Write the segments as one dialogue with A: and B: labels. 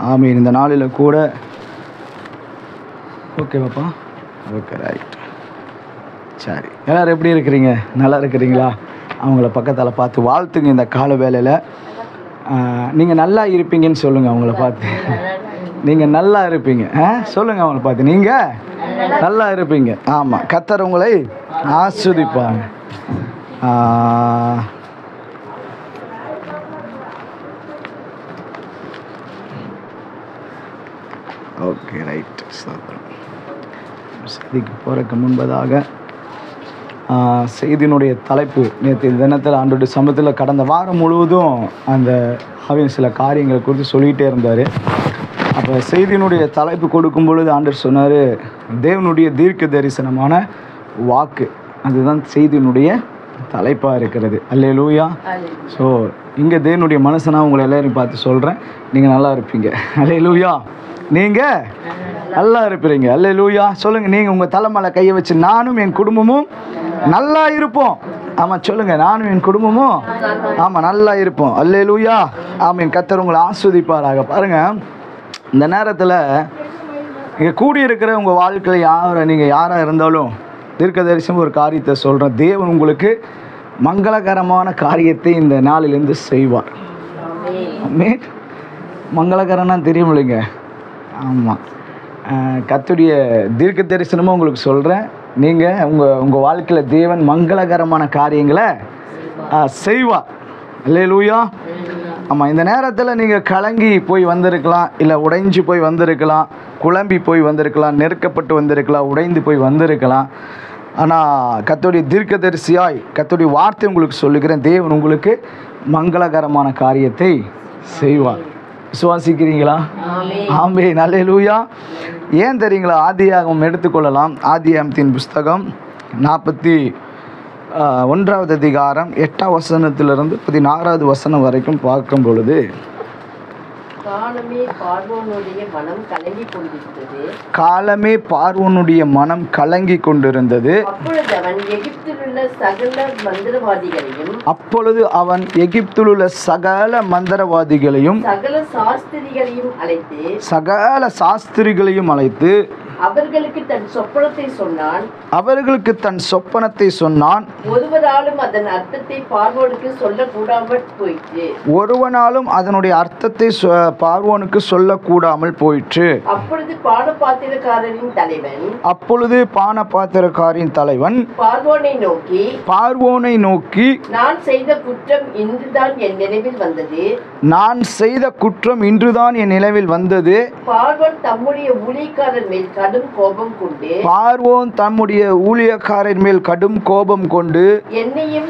A: ஆமீன். இந்த நாளில் கூட ஓகேவாப்பா? Okay, right. சரி, எல்லோரும் எப்படி இருக்கிறீங்க? நல்லா இருக்கிறீங்களா? அவங்கள பக்கத்தில் பார்த்து வாழ்த்துங்க. இந்த கால வேளையில் நீங்கள் நல்லா இருப்பீங்கன்னு சொல்லுங்கள். அவங்கள பார்த்து நீங்கள் நல்லா இருப்பீங்க சொல்லுங்கள். அவங்கள பார்த்து நீங்கள் நல்லா இருப்பீங்க. ஆமாம், கர்த்தர் உங்களை ஆஸ்வதிப்பாங்க. Okay, right. செய்திக்கு போகிறதுக்கு முன்பதாக செய்தியினுடைய தலைப்பு, நேற்று தினத்தில் ஆண்டோடைய சமூகத்தில் கடந்த வாரம் முழுவதும் அந்த ஆவியின் சில காரியங்களை குறித்து சொல்லிகிட்டே இருந்தார். அப்போ செய்தியினுடைய தலைப்பு கொடுக்கும் பொழுது ஆண்டவர் சொன்னார், தேவனுடைய தீர்க்க தரிசனமான வாக்கு. அதுதான் செய்தியினுடைய தலைப்பாக இருக்கிறது. அல்லேலூயா. ஸோ இங்கே தேவனுடைய மனுஷனாக உங்களை எல்லாரையும் பார்த்து சொல்கிறேன், நீங்கள் நல்லா இருப்பீங்க. அல்லேலூயா. நீங்கள் நல்லா இருப்பீங்க. அல்லேலூயா. சொல்லுங்கள், நீங்கள் உங்கள் தலைமையில கையை வச்சு, நானும் என் குடும்பமும் நல்லா இருப்போம். ஆமாம், சொல்லுங்கள், நானும் என் குடும்பமும் ஆமாம் நல்லா இருப்போம். அல்லேலூயா. ஆமாம், கர்த்தர் உங்களை ஆஸ்வதிப்பாராக. பாருங்கள், இந்த நேரத்தில் இங்கே கூடியிருக்கிற உங்கள் வாழ்க்கையில் நீங்கள் யாராக இருந்தாலும் தீர்க்க தரிசனம் ஒரு காரியத்தை சொல்கிறேன். தேவன் உங்களுக்கு மங்களகரமான காரியத்தை இந்த நாளிலிருந்து செய்வார். ஆமென். மங்களகரம்னா தெரியும் இல்லைங்க? ஆமாம், கர்த்தருடைய தீர்க்க தரிசனமும் உங்களுக்கு சொல்கிறேன். நீங்கள் உங்கள் வாழ்க்கையில் தேவன் மங்களகரமான காரியங்களை செய்வார். அல்லேலூயா. ஆமாம், இந்த நேரத்தில் நீங்கள் கலங்கி போய் வந்திருக்கலாம், இல்லை உடைஞ்சு போய் வந்திருக்கலாம், குழம்பி போய் வந்திருக்கலாம், நெருக்கப்பட்டு வந்திருக்கலாம், உடைந்து போய் வந்திருக்கலாம். ஆனால் கர்த்தருடைய தீர்க்கதரிசியாய் கர்த்தருடைய வார்த்தை உங்களுக்கு சொல்லுகிறேன், தேவன் உங்களுக்கு மங்களகரமான காரியத்தை செய்வார். விசுவாசிக்கிறீங்களா? ஆமென். அல்லேலூயா. ஏன் தெரியுங்களா? ஆதியாகமம் எடுத்துக்கொள்ளலாம். ஆதியாகமத்தின் புஸ்தகம் 41வது அதிகாரம் 8ஆம் வசனத்திலிருந்து 16வது வசனம் வரைக்கும் பார்க்கும் பொழுது,
B: காலமே பார்வோனுடைய மனம் கலங்கி கொண்டிருந்தது.
A: அப்பொழுது அவன் எகிப்திலுள்ள சகல மந்திரவாதிகளையும் சகல சாஸ்திரிகளையும் அழைத்து
B: அவர்களுக்கு தன் சொப்பனத்தை சொன்னான்.
A: ஒருவனாலும் அதனுடைய அர்த்தத்தை பார்வோனுக்கு சொல்லக்கூடாமல் போயிற்று. அப்பொழுது பானபாத்திரக்காரின் தலைவன் பார்வோனை நோக்கி
B: நான் செய்த குற்றம் இன்றுதான் என் நினைவில் வந்தது. பார்வோன் தம்முடைய ஊழியக்காரர் மேல் கடும் கோபம் கொண்டு என்னையும்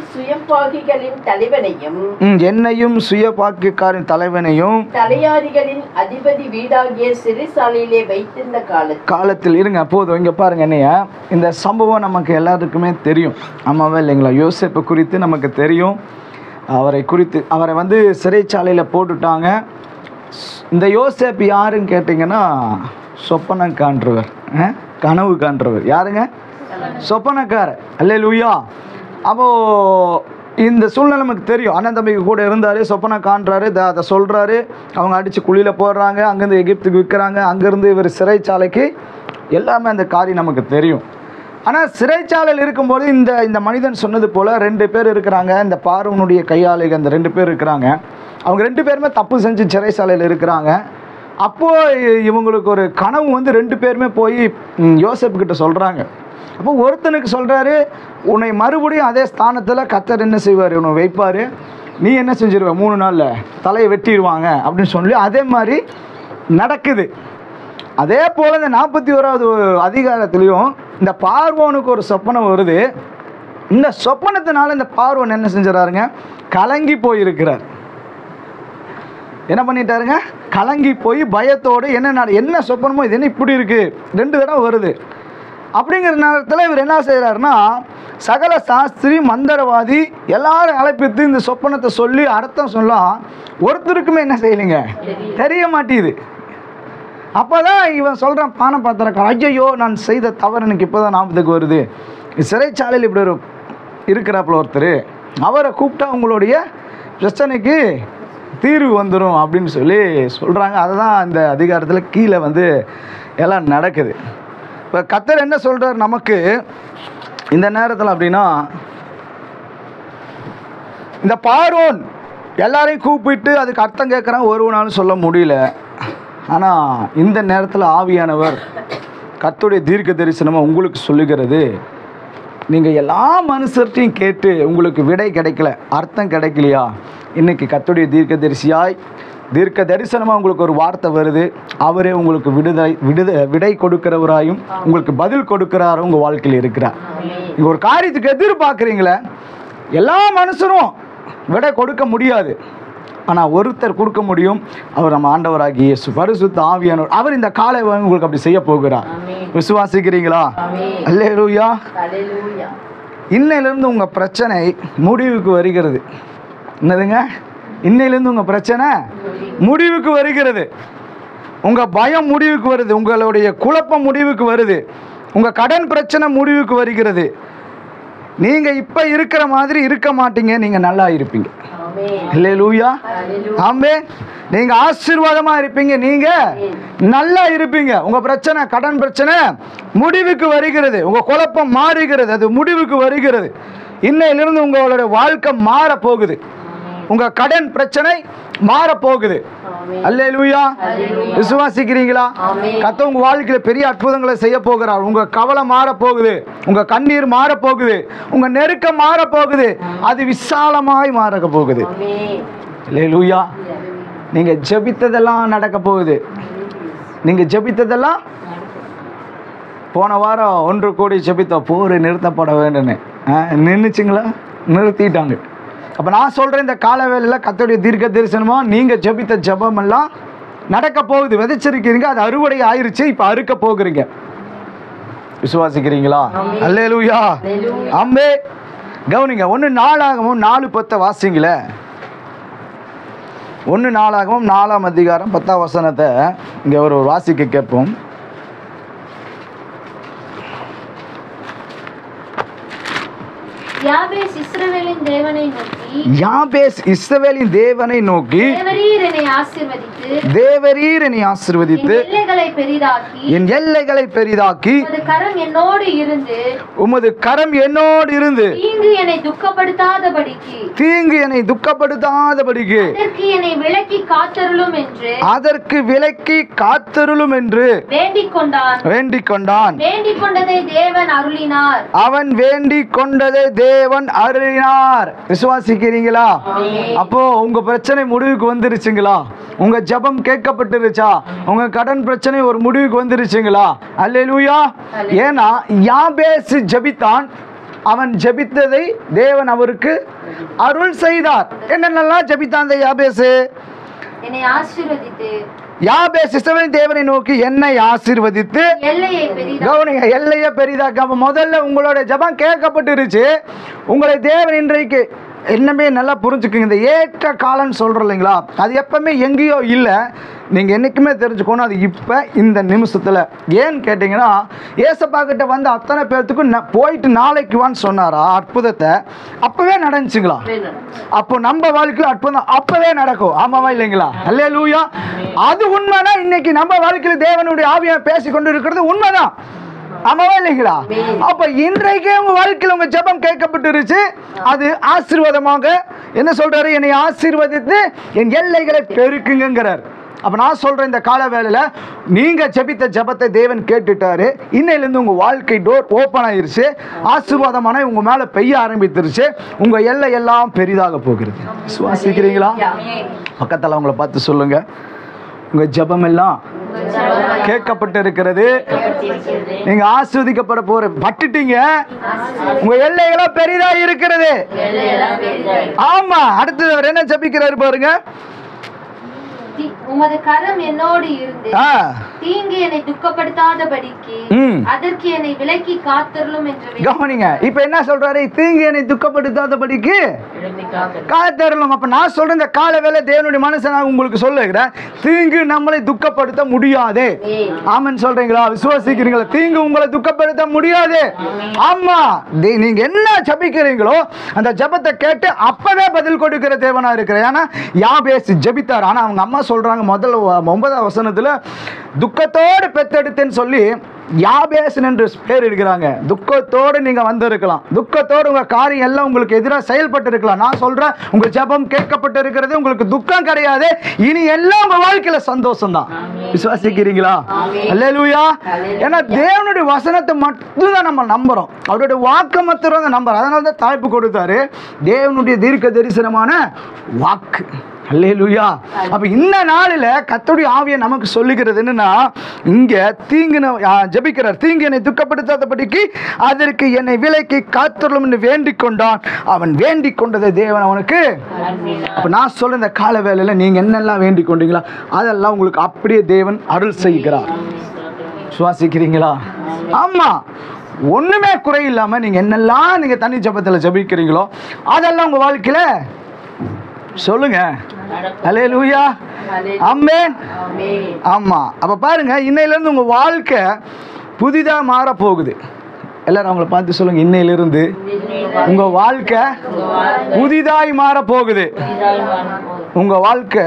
B: சுயபாக்கியக்காரின் தலைவனையும் தலையாரிகளின் அதிபதி வீடாகிய சிறைசாலையிலே வைத்திருந்த காலத்தில் இருங்க. போதும், இங்க பாருங்க. என்னைய இந்த சம்பவம் நமக்கு எல்லாருக்குமே தெரியும். ஆமாவா இல்லைங்களா? யோசேப்பு குறித்து நமக்கு தெரியும். அவரை வந்து சிறைச்சாலையில் போட்டுட்டாங்க. இந்த யோசேப்பு யாருன்னு கேட்டிங்கன்னா, சொப்பனம் காண்றவர், கனவு காண்றவர். யாருங்க? சொப்பனக்காரர். அல்லேலூயா. அப்போது இந்த சூழ்நிலை நமக்கு தெரியும். அண்ணன் தம்பிக்கு கூட இருந்தார், சொப்பனம் காண்றாரு, அதை சொல்கிறாரு. அவங்க அடித்து குழியில் போடுறாங்க, அங்கேருந்து எகிப்துக்கு விற்கிறாங்க, அங்கேருந்து இவர் சிறைச்சாலைக்கு, எல்லாமே அந்த காரியம் நமக்கு தெரியும். ஆனால் சிறைச்சாலையில் இருக்கும்போது இந்த மனிதன் சொன்னது போல் 2 பேர் இருக்கிறாங்க. இந்த பார்வோனுடைய கையாளிகள் அந்த 2 பேர் இருக்கிறாங்க. அவங்க 2 பேருமே தப்பு செஞ்சு சிறைச்சாலையில் இருக்கிறாங்க. அப்போது இவங்களுக்கு ஒரு கனவு வந்து 2 பேருமே போய் யோசேப்புக்கிட்ட சொல்கிறாங்க. அப்போ ஒருத்தனுக்கு சொல்கிறாரு, உன்னை மறுபடியும் அதே ஸ்தானத்தில் கர்த்தர் என்ன செய்வார், உன்னை வைப்பார், நீ என்ன செஞ்சிருவ, 3 நாளில் தலையை வெட்டிடுவாங்க அப்படின்னு சொல்லி அதே மாதிரி நடக்குது. அதே போல் இந்த 41வது அதிகாரத்துலேயும் இந்த பார்வோனுக்கு ஒரு சொப்பனம் வருது. இந்த சொப்பனத்தினால இந்த பார்வோன் என்ன செஞ்சிடறாருங்க, கலங்கி போயிருக்கிறார். என்ன பண்ணிட்டாருங்க, கலங்கி போய் பயத்தோடு என்ன சொப்பனமோ இது என்ன இப்படி இருக்குது, 2 தடவை வருது. அப்படிங்கிற நேரத்தில் இவர் என்ன செய்கிறாருன்னா, சகல சாஸ்திரி மந்திரவாதி எல்லாரும் அழைப்பித்து இந்த சொப்பனத்தை சொல்லி அர்த்தம் சொல்லலாம். ஒருத்தருக்குமே என்ன செய்யலைங்க, தெரிய மாட்டேது. அப்போ தான் இவன் சொல்கிறான், பானபாத்திரக்காரன், ஐயோ நான் செய்த தவறு எனக்கு இப்போ தான் ஞாபகத்துக்கு வருது. சிறைச்சாலையில் இப்படி ஒரு இருக்கிறாப்புல ஒருத்தர், அவரை கூப்பிட்டா உங்களுடைய பிரச்சனைக்கு
A: தீர்வு வந்துடும் அப்படின்னு சொல்லி சொல்கிறாங்க. அதை தான் அந்த அதிகாரத்தில் கீழே வந்து எல்லாம் நடக்குது. இப்போ கர்த்தர் என்ன சொல்கிறார் நமக்கு இந்த நேரத்தில் அப்படின்னா, இந்த பார்வோன் எல்லாரையும் கூப்பிட்டு அதுக்கு அர்த்தம் கேட்குறான், ஒருவனாலும் சொல்ல முடியல. ஆனால் இந்த நேரத்தில் ஆவியானவர் கர்த்தருடைய தீர்க்க தரிசனமாக உங்களுக்கு சொல்லுகிறது, நீங்கள் எல்லா மனுஷர்கிட்டையும் கேட்டு உங்களுக்கு விடை கிடைக்கல, அர்த்தம் கிடைக்கலையா, இன்றைக்கி கர்த்தருடைய தீர்க்க தரிசியாய் தீர்க்க தரிசனமாக உங்களுக்கு ஒரு வார்த்தை வருது. அவரே உங்களுக்கு விடை கொடுக்கிறவராயும் உங்களுக்கு பதில் கொடுக்கிறாரும் உங்கள் வாழ்க்கையில் இருக்கிறார். நீங்கள் ஒரு காரியத்துக்கு எதிர்பார்க்குறீங்களே, எல்லா மனுஷரும் விடை கொடுக்க முடியாது, ஆனால் ஒருத்தர் கொடுக்க முடியும். அவர் நம்ம ஆண்டவராகிய இயேசு பரிசுத்த ஆவியானவர். அவர் இந்த காலை உங்களுக்கு அப்படி செய்ய போகிறார். விசுவாசிக்கிறீங்களா? அல்லேலூயா. இன்னையிலிருந்து உங்கள் பிரச்சனை முடிவுக்கு வருகிறது. என்னதுங்க? இன்னையிலிருந்து உங்கள் பிரச்சனை முடிவுக்கு வருகிறது. உங்கள் பயம் முடிவுக்கு வருது, உங்களுடைய குழப்பம் முடிவுக்கு வருது, உங்கள் கடன் பிரச்சனை முடிவுக்கு வருகிறது. நீங்கள் இப்போ இருக்கிற மாதிரி இருக்க மாட்டீங்க, நீங்கள் நல்லா இருப்பீங்க. அல்லேலூயா. ஆமென். நீங்கள் ஆசீர்வாதமாக இருப்பீங்க, நீங்கள் நல்லா இருப்பீங்க. உங்கள் பிரச்சனை, கடன் பிரச்சனை முடிவுக்கு வருகிறது, உங்கள் குழப்பம் மாறுகிறது, அது முடிவுக்கு வருகிறது. இன்னையிலிருந்து உங்களுடைய வாழ்க்கை மாற போகுது, உங்கள் கடன் பிரச்சனை மாறப்போகுது. அல்லேலூயா. விசுவாசிக்கிறீங்களா? கர்த்தர் உங்கள் வாழ்க்கையில் பெரிய அற்புதங்களை செய்ய போகிறார். உங்கள் கவலை மாறப்போகுது, உங்கள் கண்ணீர் மாறப்போகுது, உங்கள் நெருக்கம் மாறப்போகுது, அது விசாலமாய் மாற போகுது. அல்லேலூயா. நீங்கள் ஜெபித்ததெல்லாம் நடக்க போகுது. நீங்கள் ஜெபித்ததெல்லாம் போன வாரம் 1 கோடி ஜெபித்தோம், போர் நிறுத்தப்பட வேண்டும்னு நின்றுச்சுங்களா? நிறுத்திட்டாங்க. அப்போ நான் சொல்கிறேன், இந்த கால வேளையில் கர்த்தருடைய தீர்க்க தரிசனமாக நீங்கள் ஜெபித்த ஜெபம் எல்லாம் நடக்க போகுது. விதைச்சிருக்கிறீங்க, அது அறுவடை ஆயிருச்சு, இப்போ அறுக்க போகிறீங்க. விசுவாசிக்கிறீங்களா? அல்லேலூயா. ஆமே. கவனிங்க, 1 நாளாகமும் 4:10 வாசிங்கள. 1 நாளாகமும் 4ஆம் அதிகாரம் 10ஆம் வசனத்தை இங்கே ஒரு வாசிக்க கேட்போம்.
C: யாபேஸ் இஸ்ரவேலின் தேவனை நோக்கி,
A: தேவரீர் என்னை ஆசீர்வதித்து என் எல்லைகளை பெரிதாக்கி உமது கரம் என்னோடு இருந்து தீங்கு என்னை துக்கப்படுத்தாதபடிக்கு அதற்கு விலக்கி காத்தருளும் என்று வேண்டிக் கொண்டான். அவன் வேண்டிக் கொண்டதை தேவன் அருளினார். விசுவாசிக்கிறீங்களா? அப்போ உங்க பிரச்சனை முடிவுக்கு வந்துருச்சுங்களா? உங்க ஜெபம் கேட்கப்பட்டுருச்சா? உங்க கடன் பிரச்சனை ஒரு முடிவுக்கு வந்துருச்சுங்களா? அல்லேலூயா. ஏன்னா யாபேஸ் ஜெபித்தான், அவன் ஜெபித்ததை தேவன் அவருக்கு அருள் செய்தார். என்னென்னலாம் ஜெபித்தான் அந்த யாபேஸ்?
C: என்னை ஆசீர்வதித்து,
A: யாபேஸ் இஸ்ரவேலின் தேவனை நோக்கி என்னை ஆசீர்வதித்து கவனிங்க, எல்லையை பெரிதாக்க. முதல்ல உங்களோட ஜெபம் கேட்கப்பட்டுருச்சு. உங்களை தேவன் இன்றைக்கு என்னமே நல்லா புரிஞ்சுக்குங்க. இந்த ஏற்ற காலம்னு சொல்கிறோம் இல்லைங்களா, அது எப்பவுமே எங்கேயோ இல்லை, நீங்கள் என்றைக்குமே தெரிஞ்சுக்கணும். அது இப்போ இந்த நிமிஷத்தில். ஏன்னு கேட்டிங்கன்னா, ஏசப்பா கிட்ட வந்து அத்தனை பேர்த்துக்கும் போயிட்டு நாளைக்கு வான்னு சொன்னாரா அற்புதத்தை? அப்போவே நடந்துச்சுங்களா? அப்போ நம்ம வாழ்க்கையில் அற்புதம் அப்போவே நடக்கும். ஆமாவா இல்லைங்களா? அல்லேலூயா. அது உண்மைனா இன்னைக்கு நம்ம வாழ்க்கையில் தேவனுடைய ஆவியாக பேசி கொண்டு இருக்கிறது உண்மைதான். ஆமாவா இல்லைங்களா? அப்ப இன்றைக்கே உங்க வாழ்க்கையில் உங்க ஜெபம் கேட்கப்பட்டுருச்சு. அது ஆசீர்வாதமாக என்ன சொல்றாரு? என்னை ஆசீர்வதித்து என் எல்லைகளை பெருக்குங்கிறார். அப்ப நான் சொல்றேன், இந்த கால வேளையில நீங்க ஜெபித்த ஜெபத்தை தேவன் கேட்டுட்டாரு. இன்னையிலிருந்து உங்க வாழ்க்கை டோர் ஓப்பன் ஆயிருச்சு. ஆசீர்வாதமான உங்க மேல பெய்ய ஆரம்பித்துருச்சு. உங்க எல்லை எல்லாம் பெரிதாக போகிறது. சுவாசிக்கிறீங்களா? பக்கத்துல அவங்கள பார்த்து சொல்லுங்க, உங்க ஜெபம் எல்லாம் கேட்கப்பட்டு இருக்கிறது. நீங்க ஆஸ்வதிக்கப்பட பட்டுட்டீங்க. உங்க எல்லைகளா பெரிதா இருக்கிறது. ஆமா. அடுத்து அவர் என்ன ஜெபிக்கிறாரு பாருங்க.
C: உமது கரம் என்னோடு இருந்து
A: ஆ,
C: தீங்கு என்னை துக்கப்படுத்தாதபடிக்கு
A: ம்.
C: அதற்கு என்னை விலக்கி காத்தருளும் என்று
A: கவனிங்க. இப்ப என்ன சொல்றாரு? தீங்கு என்னை துக்கப்படுத்தாதபடிக்கு காத்தருளும். அப்ப நான் சொல்றேன், இந்த கால வேளை தேவனுடைய மனுஷனாக உங்களுக்கு சொல்லுகிறேன், தீங்கு நம்மளை துக்கப்படுத்த முடியாது. ஆமென் சொல்றீங்களா? விசுவாசிக்கிறீங்களா? தீங்கு உங்களை துக்கப்படுத்த முடியாது. ஆமா, நீங்க என்ன ஜபிக்கிறீங்களோ அந்த ஜபத்தை கேட்டு அப்பவே பதில் கொடுக்கிற தேவனா இருக்கிறேன். ஏன்னா யாபேஸ் ஜபித்தார். ஆனா அவங்க அம்மா சொல்றாங்க முதல்ல 9ஆம் வசனத்துல துக்கத்தோடு பெத்தெடுத்தேன்னு சொல்லி யாபேஸ் என்று பேர் எடுக்கிறாங்க. துக்கத்தோடு நீங்க வந்திருக்கலாம், துக்கத்தோடு உங்க காரியம் எல்லாம் உங்களுக்கு எதிராக செயல்பட்டு இருக்கலாம். நான் சொல்றேன், உங்க ஜெபம் கேட்கப்பட்டு இருக்கிறது, உங்களுக்கு துக்கம் கிடையாது. இனி எல்லாம் உங்க வாழ்க்கையில சந்தோஷம் தான். விசுவாசிக்கிறீங்களா? அல்லேலூயா. ஏன்னா தேவனுடைய வசனத்தை மட்டும்தான் நம்ம நம்புறோம், அவருடைய வாக்கு மாத்திரம் தான் நம்புறோம். அதனால தான் தலைப்பு கொடுத்தாரு, தேவனுடைய தீர்க்க தரிசனமான வாக்கு. அல்லேலூயா. அப்ப இந்த நாளில் கர்த்தருடைய ஆவியை நமக்கு சொல்லுகிறது என்னன்னா, இங்க தீங்கு ஜெபிக்கிறார், தீங்கு என்னை துக்கப்படுத்தாதபடிக்கு அதற்கு என்னை விலக்கி காத்தருளும் என்று வேண்டிக் கொண்டான். அவன் வேண்டிக் கொண்டதை தேவன் அவனுக்கு. அப்ப நான் சொல்ற இந்த கால வேளையில நீங்க என்னெல்லாம் வேண்டிக் கொண்டீங்களா அதெல்லாம் உங்களுக்கு அப்படியே தேவன் அருள் செய்கிறார். சுவாசிக்கிறீங்களா? ஆமா, ஒண்ணுமே குறை இல்லாம நீங்க என்னெல்லாம் நீங்க தனி ஜெபத்துல ஜெபிக்கிறீங்களோ அதெல்லாம் உங்க வாழ்க்கையில சொல்லுங்க. அல்லேலூயா. ஆமென். ஆமா. அப்ப பாருங்க, இன்னையிலிருந்து உங்க வாழ்க்கை புதிதா மாற போகுது. எல்லாரும் அவங்கள பார்த்து சொல்லுங்க, இன்னையிலிருந்து உங்க வாழ்க்கை புதிதாய் மாற போகுது. உங்க வாழ்க்கை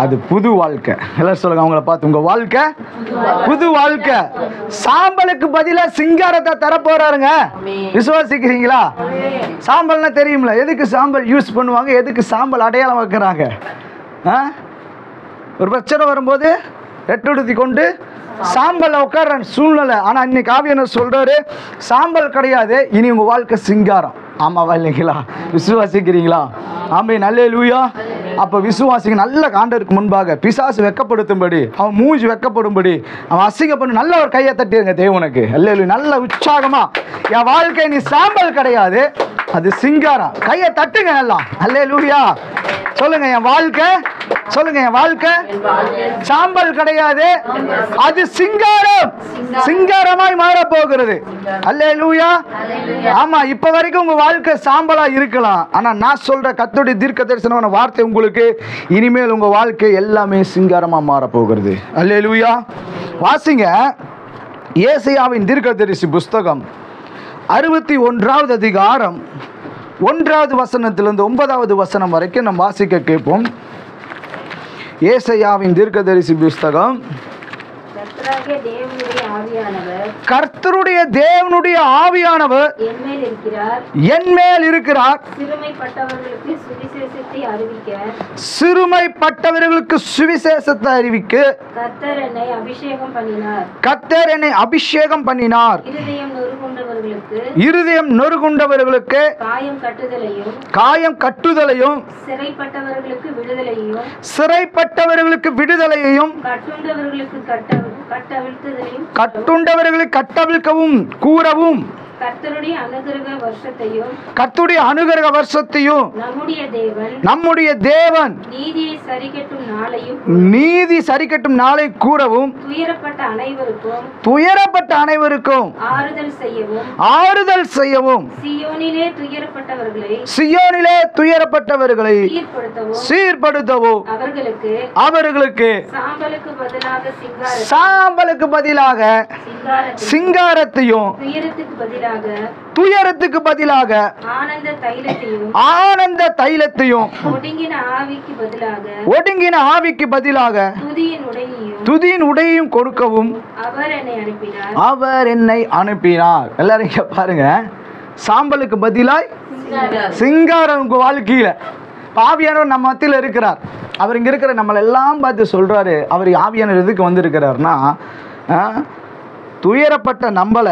A: அது புது வாழ்க்கை. எல்லாரும் சொல்லுங்க அவங்கள பார்த்து, உங்க வாழ்க்கை புது வாழ்க்கை. சாம்பலுக்கு பதிலா சிங்காரத்தை தரப்போறாருங்க. விசுவாசிக்கிறீங்களா? சாம்பல்னா தெரியும்ல, எதுக்கு சாம்பல் யூஸ் பண்ணுவாங்க, எதுக்கு சாம்பல் அடையாளம் வைக்கிறாங்க? ஒரு பிரச்சனை வரும்போது ரெட்டுடுத்தி கொண்டு சாம்பல் உட்கார்ற சூழ்நிலை. ஆனா இன்னைக்கு ஆவியானவர் சொல்றாரு, சாம்பல் கிடையாது, இனி உங்க வாழ்க்கை சிங்காரம். ஆமாவா இல்லைங்களா? விசுவாசிக்கிறீங்களா? ஆமென். அல்லேலூயா. அப்ப விசுவாசிங்க நல்ல ஆண்டவருக்கு முன்பாக பிசாசு வெட்கப்படுத்தும்படி, அவன் மூஞ்சி வெட்கப்படும்படி, அவன் அசிங்கப்படும் நல்ல ஒரு கையை தட்டிருங்க தேவனுக்கு. அல்லேலூயா. நல்ல உற்சாகமா, என் வாழ்க்கை நீ சாம்பல் கிடையாது, அது சிங்காரம். கையை தட்டுங்க எல்லாம். அல்லேலூயா. சொல்லுங்க, என் வாழ்க்கை, சொல்லுங்க, என் வாழ்க்கை சாம்பல் கிடையாது, அது சிங்காரம், சிங்காரமாய் மாற போகிறது. அல்லேலூயா. ஆமா, இப்ப வரைக்கும் உங்க வாழ்க்கை சாம்பலா இருக்கலாம், ஆனா நான் சொல்ற கர்த்தருடைய தீர்க்க தரிசனமான வார்த்தை உங்களுக்கு, இனிமேல் உங்க வாழ்க்கை எல்லாமே சிங்காரமா மாற போகிறது. அல்லேலூயா. வாசிங்க ஏசாயாவின் தீர்க்கதரிசி புஸ்தகம் 61வது அதிகாரம் 1வது வசனத்திலிருந்து 9வது வசனம் வரைக்கும் நம்ம வாசிக்க கேட்போம். ஏசாயாவின் தீர்க்கதரிசி புஸ்தகம். கர்த்தருடைய தேவனுடைய ஆவியானவர் என்மேல் இருக்கிறார், சிறுமைப்பட்டவர்களுக்கு சுவிசேஷத்தை அறிவிக்க கர்த்தர் என்னை அபிஷேகம் பண்ணினார். இருதயம் நொறுங்குண்டவர்களுக்கு காயம் கட்டுதலையும் சிறைப்பட்டவர்களுக்கு விடுதலையையும் கட்டுண்டவர்களை கட்டவிழ்க்கவும் கூறவும் கர்த்தருடைய அனுகிரக வருஷத்தையும் நம்முடைய தேவன் நீதி சரிக்கட்டும் நாளை கூறவும் துயரப்பட்ட அனைவருக்கும் ஆறுதல் செய்யவும் சியோனிலே துயரப்பட்டவர்களை சீர்படுத்தவும் அவர்களுக்கு சாம்பலுக்கு பதிலாக சிங்காரத்தையும் துயரத்துக்கு பதிலாக ஆனந்த தைலத்தையும் ஒடுங்கின ஆவிக்கு பதிலாக துதியின் உடையையும் கொடுக்கவும் அவர் என்னை அனுப்பினார். எல்லாரும் இங்க பாருங்க, சாம்பலுக்கு பதிலாய் சிங்காரம் உங்க வாழ்க்கையில. ஆவியானவர் நம்ம மத்தியில் இருக்கிறார். அவர் இங்க இருக்கிற நம்மளை எல்லாம் பார்த்து சொல்றாரு, அவர் ஆவியானவர் எதுக்கு வந்திருக்கிறார்னா, துயரப்பட்ட நம்பல,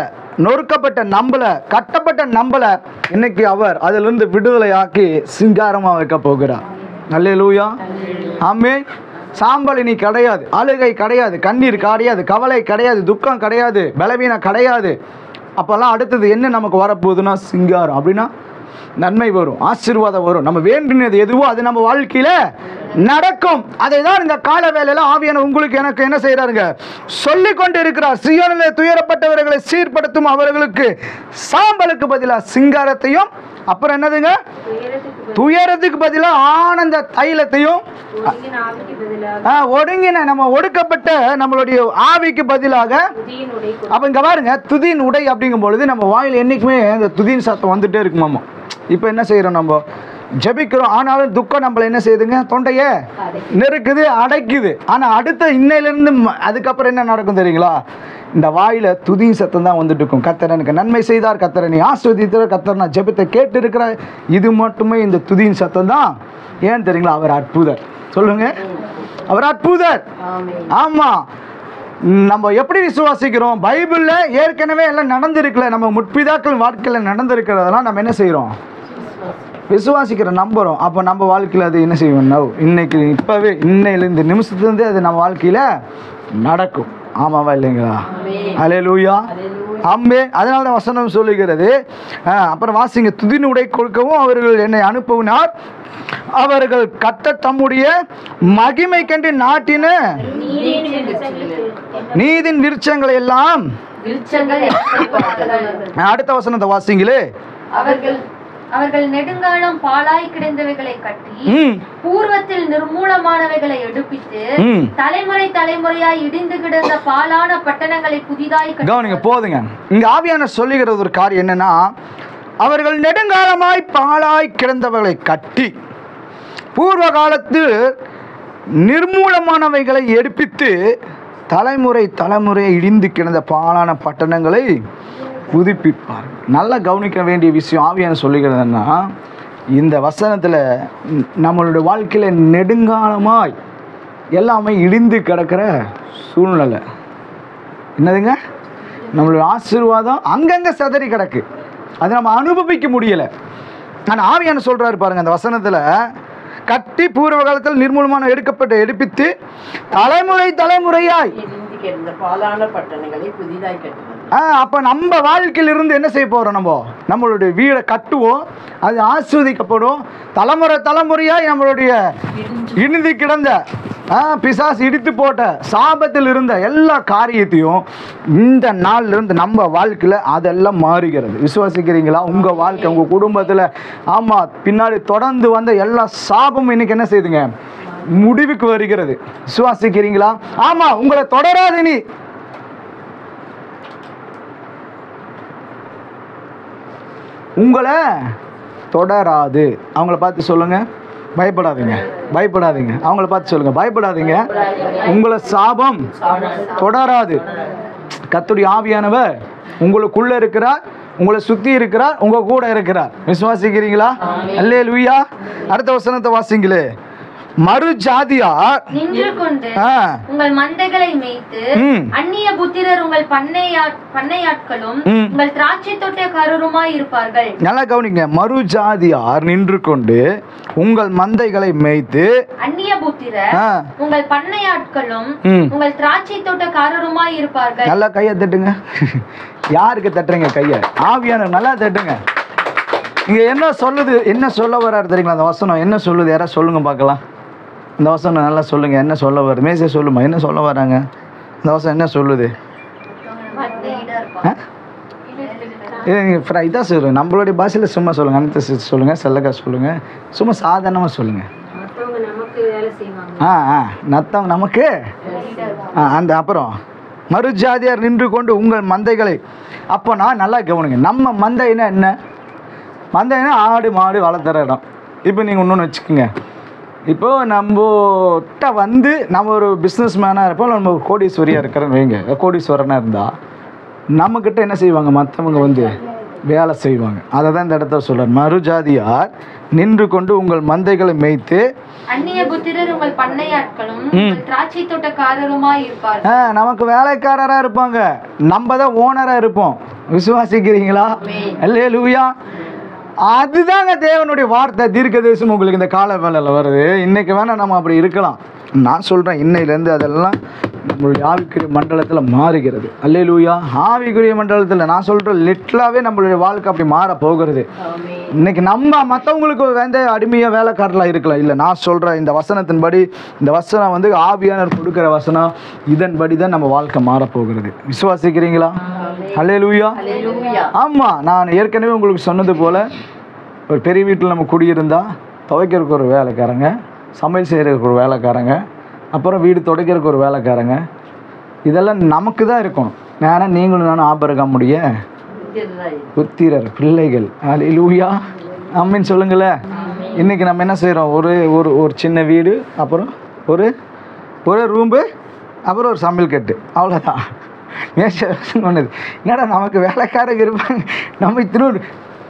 A: நொறுக்கப்பட்ட நம்பல, கட்டப்பட்ட நம்பல, இன்னைக்கு அவர் அதிலிருந்து விடுதலை ஆக்கி சிங்காரமா வைக்க போகிறார். அல்லேலூயா. ஆமென். சாம்பல் இனி கிடையாது, அழுகை கிடையாது, கண்ணீர் கிடையாது, கவலை கிடையாது, துக்கம் கிடையாது, பலவீனம் கிடையாது. அப்போல்லாம் அடுத்தது என்ன நமக்கு வரப்போகுதுன்னா சிங்காரம். அப்படின்னா நன்மை வரும், ஆசீர்வாதம் வரும். நம்ம வேண்டினது எதுவோ அது நம்ம வாழ்க்கையில நடக்கும். அதை தான் இந்த கால வேளையில ஆவியான உங்களுக்கு எனக்கு என்ன செய்யறாருங்க, சொல்லிக் கொண்டு இருக்கிறார். சீயோனிலே துயரப்பட்டவர்களை சீர்படுத்தும், அவர்களுக்கு சாம்பலுக்கு பதிலாக சிங்காரத்தையும், அப்புறம் என்னதுங்க, துயரத்துக்கு பதிலாக ஆனந்த தைலத்தையும், ஒடுங்கின நம்ம ஒடுக்கப்பட்ட நம்மளுடைய ஆவிக்கு பதிலாக. அப்ப இங்க பாருங்க, துதியின் உடை அப்படிங்கும் பொழுது நம்ம வாயில் என்னைக்குமே இந்த துதியின் சத்தம் வந்துட்டே இருக்குமாமா. இப்ப என்ன செய்யறோம், நம்ம ஜெபிக்கிறோம், ஆனாலும் துக்கம் நம்மள என்ன செய்யுதுங்க, தொண்டையே நெருக்குது, அடைக்குது. ஆனா அடுத்த இன்னையிலிருந்து அதுக்கப்புறம் என்ன நடக்கும் தெரியுங்களா, இந்த வாயில துதியின் சத்தம் தான் வந்துட்டு இருக்கும். கர்த்தர் எனக்கு நன்மை செய்தார், கர்த்தர் நீ ஆசீர்வதித்தார், கர்த்தர் நான் ஜெபத்தை கேட்டு இருக்கிறார். இது மட்டுமே இந்த துதியின் சத்தம் தான். ஏன் தெரியுங்களா, அவர் அற்புதர். சொல்லுங்க, அவர் அற்புதர். ஆமா, நம்ம எப்படி விசுவாசிக்கிறோம், பைபிள்ல ஏற்கனவே எல்லாம் நடந்திருக்கல, நம்ம முற்பிதாக்கள் வாழ்க்கையில நடந்திருக்கிறதெல்லாம் நம்ம என்ன செய்யறோம், விசுவாசிக்கிற நம்புறோம். அப்போ நம்ம வாழ்க்கையில் அது என்ன செய்வோம், இன்னைக்கு இப்பவே இன்னையில இந்த நிமிஷத்துலேருந்து அது நம்ம வாழ்க்கையில நடக்கும். ஆமாவா இல்லைங்களா? அல்லேலூயா, ஆமென். அதனால தான் வசனம் சொல்லுகிறது. அப்புறம் வாசிங்க, துதியின் உடை கொடுக்கவும் அவர்கள் என்னை அனுப்புவினார், அவர்கள் கட்ட தம்முடைய மகிமை கண்டு நாட்டின நீதின் விருட்சங்களை எல்லாம். அடுத்த வசனத்தை வாசிங்களே.
C: அவர்கள் நெடுங்காலம் பாழாய் கிடந்தவைகளை கட்டி பூர்வத்தில் நிர்மூலமானவைகளை எடுப்பித்து தலைமுறை தலைமுறையாய் இடிந்து கிடந்த பாழான பட்டணங்களை புதிதாய்
A: கவனிங்க. போதுங்க, இங்க ஆவியான சொல்லுகிறது ஒரு காரியம் என்னன்னா, அவர்கள் நெடுங்காலமாய் பாழாய் கிடந்தவைகளை கட்டி பூர்வ காலத்தில் நிர்மூலமானவைகளை எடுப்பித்து தலைமுறை தலைமுறையை இடிந்து கிடந்த பாழான பட்டணங்களை புதுப்பிப்பார். நல்லா கவனிக்க வேண்டிய விஷயம் ஆவியான சொல்லுகிறதுன்னா, இந்த வசனத்தில் நம்மளுடைய வாழ்க்கையில் நெடுங்காலமாய் எல்லாமே இடிந்து கிடக்கிற சூழ்நிலை என்னதுங்க, நம்மளுடைய ஆசீர்வாதம் அங்கங்கே சிதறி கிடக்கு, அதை நம்ம அனுபவிக்க முடியலை. ஆனால் ஆவியான சொல்கிறாரு பாருங்க, அந்த வசனத்தில் கட்டி பூர்வ காலத்தில் நிர்மூலமான எடுப்பித்து தலைமுறை தலைமுறையாய் அப்ப நம்ம வாழ்க்கையில இருந்து என்ன செய்ய போறோம், நம்மளுடைய வீடை கட்டுவோம், அது ஆஸ்வதிக்கப்படும். தலைமுறை தலைமுறையாய் நம்மளுடைய இடிந்து கிடந்த பிசாசு இடித்து போட்ட சாபத்தில் இருந்த எல்லா காரியத்தையும் இந்த நாள்ல இருந்து நம்ம வாழ்க்கையில அதெல்லாம் மாறுகிறது. விசுவாசிக்கிறீங்களா? உங்க வாழ்க்கை, உங்க குடும்பத்துல ஆமா பின்னாடி தொடர்ந்து வந்த எல்லா சாபமும் இன்னைக்கு என்ன செய்யுதுங்க, முடிவுக்கு வருகிறது. விசுவாசிக்கிறீங்களா? ஆமா, உங்களை தொடராது, நீ உங்களை தொடராது. அவங்கள பார்த்து சொல்லுங்க, பயப்படாதீங்க, பயப்படாதீங்க. அவங்கள பார்த்து சொல்லுங்க, பயப்படாதீங்க, உங்களை சாபம் தொடராது. கர்த்தருடைய ஆவியானவர் உங்களுக்குள்ள இருக்கிறார், உங்களை சுத்தி இருக்கிறார், உங்க கூட இருக்கிறார். விசுவாசிக்கிறீங்களா? அல்லேலூயா. அடுத்த வசனத்தை வாசிங்களே. மறு ஜாதியார்
C: நின்று கொண்டு உங்கள் மந்தைகளை மேய்த்து அந்நிய புத்திரர் உங்கள் பண்ணையாட்களும் உங்கள் திராட்சை தோட்ட கருருமாய் இருப்பார்கள்.
A: நல்லா கவனிங்க. மறு ஜாதியார் நின்று கொண்டு உங்கள் மந்தைகளை மேய்த்து அந்நிய புத்திரர்
C: உங்கள் பண்ணையாட்களும் உங்கள் திராட்சை தோட்ட கருருமாய் இருப்பார்கள்.
A: நல்லா கையை தட்டுங்க. யாருக்கு தட்டுறீங்க கையை? ஆவியானவர் நல்லா தட்டுங்க. இங்க என்ன சொல்லுது, என்ன சொல்ல வர்றாரு தெரியுங்களா? அந்த வசனம் என்ன சொல்லுது? யாராவது சொல்லுங்க பார்க்கலாம். இந்த வசனம் நல்லா சொல்லுங்க, என்ன சொல்ல வருது? மேசே சொல்லுமா, என்ன சொல்ல வராங்க? இந்த வசனம் என்ன சொல்லுது? இதான் சொல்லுங்க, நம்மளுடைய பாஷையில் சும்மா சொல்லுங்க, அனைத்து சொல்லுங்க, செல்லக்கா சொல்லுங்க, சும்மா சாதாரணமாக சொல்லுங்க. நத்தவங்க நமக்கு அந்த அப்புறம் மறுஜாதியார் நின்று கொண்டு உங்கள் மந்தைகளை. அப்போ நான் நல்லா கவனிங்க, நம்ம மந்தைன்னா என்ன? மந்தைன்னா ஆடு மாடு வளர்த்துற இடம். இப்போ நீங்கள் இன்னொன்று வச்சுக்கோங்க, இப்போ நம்மகிட்ட வந்து நம்ம ஒரு பிஸ்னஸ் மேனாக இருப்போம், நம்ம ஒரு கோடீஸ்வரியாக இருக்கிறோன்னு வைங்க. கோடீஸ்வரனாக இருந்தால் நம்மக்கிட்ட என்ன செய்வாங்க, மற்றவங்க வந்து வேலை செய்வாங்க. அதை தான் இந்த இடத்துல சொல்கிறார். மறுஜாதியார் நின்று கொண்டு உங்கள் மந்தைகளை மேய்த்து
C: அந்நிய புத்திரர் உங்கள் பண்ணையாட்களும் திராட்சை தோட்டக்காரருமாய் இருப்பார்கள்.
A: நமக்கு வேலைக்காரராக இருப்பாங்க, நம்ம தான் ஓனராக இருப்போம். விசுவாசிக்கிறீங்களா? அல்லேலூயா. அதுதாங்க தேவனுடைய வார்த்தை, தீர்க்கதரிசனம் உங்களுக்கு இந்த கால வேளையில் வருது. இன்னைக்கு வேணால் நம்ம அப்படி இருக்கலாம். நான் சொல்கிறேன், இன்னையிலேருந்து அதெல்லாம் நம்மளுடைய ஆவிக்குரிய மண்டலத்தில் மாறுகிறது. அல்லேலூயா. ஆவிக்குரிய மண்டலத்தில் நான் சொல்கிறேன், லிட்டலாகவே நம்மளுடைய வாழ்க்கை அப்படி மாற போகிறது. இன்னைக்கு நம்ம மற்றவங்களுக்கு வேந்த அடிமையாக வேலைக்காரலாம் இருக்கலாம். இல்லை, நான் சொல்கிறேன் இந்த வசனத்தின்படி, இந்த வசனம் வந்து ஆவியானவர் கொடுக்குற வசனம், இதன்படி தான் நம்ம வாழ்க்கை மாறப்போகிறது. விசுவாசிக்கிறீங்களா? அல்லேலூயா. ஆமாம், நான் ஏற்கனவே உங்களுக்கு சொன்னது போல், ஒரு பெரிய வீட்டில் நம்ம குடியிருந்தால் துவைக்கிறதுக்கு ஒரு வேலைக்காரங்க, சமையல் செய்கிறதுக்கு ஒரு வேலைக்காரங்க, அப்புறம் வீடு துடைக்கிறதுக்கு ஒரு வேலைக்காரங்க, இதெல்லாம் நமக்கு தான் இருக்கணும். ஏன்னா நீங்களும் நானும் ஆபரகாமுடைய புத்திரர் பிள்ளைகள். அல்லேலூயா. ஆமென் சொல்லுங்களேன். இன்றைக்கி நம்ம என்ன செய்கிறோம்? ஒரு சின்ன வீடு, அப்புறம் ஒரு ரூம்பு, அப்புறம் ஒரு சமையல் கட்டு, அவ்வளோதான். ஒன்றுது என்னடா நமக்கு வேலைக்காரங்க இருப்பாங்க, நம்ம இத்தினோடு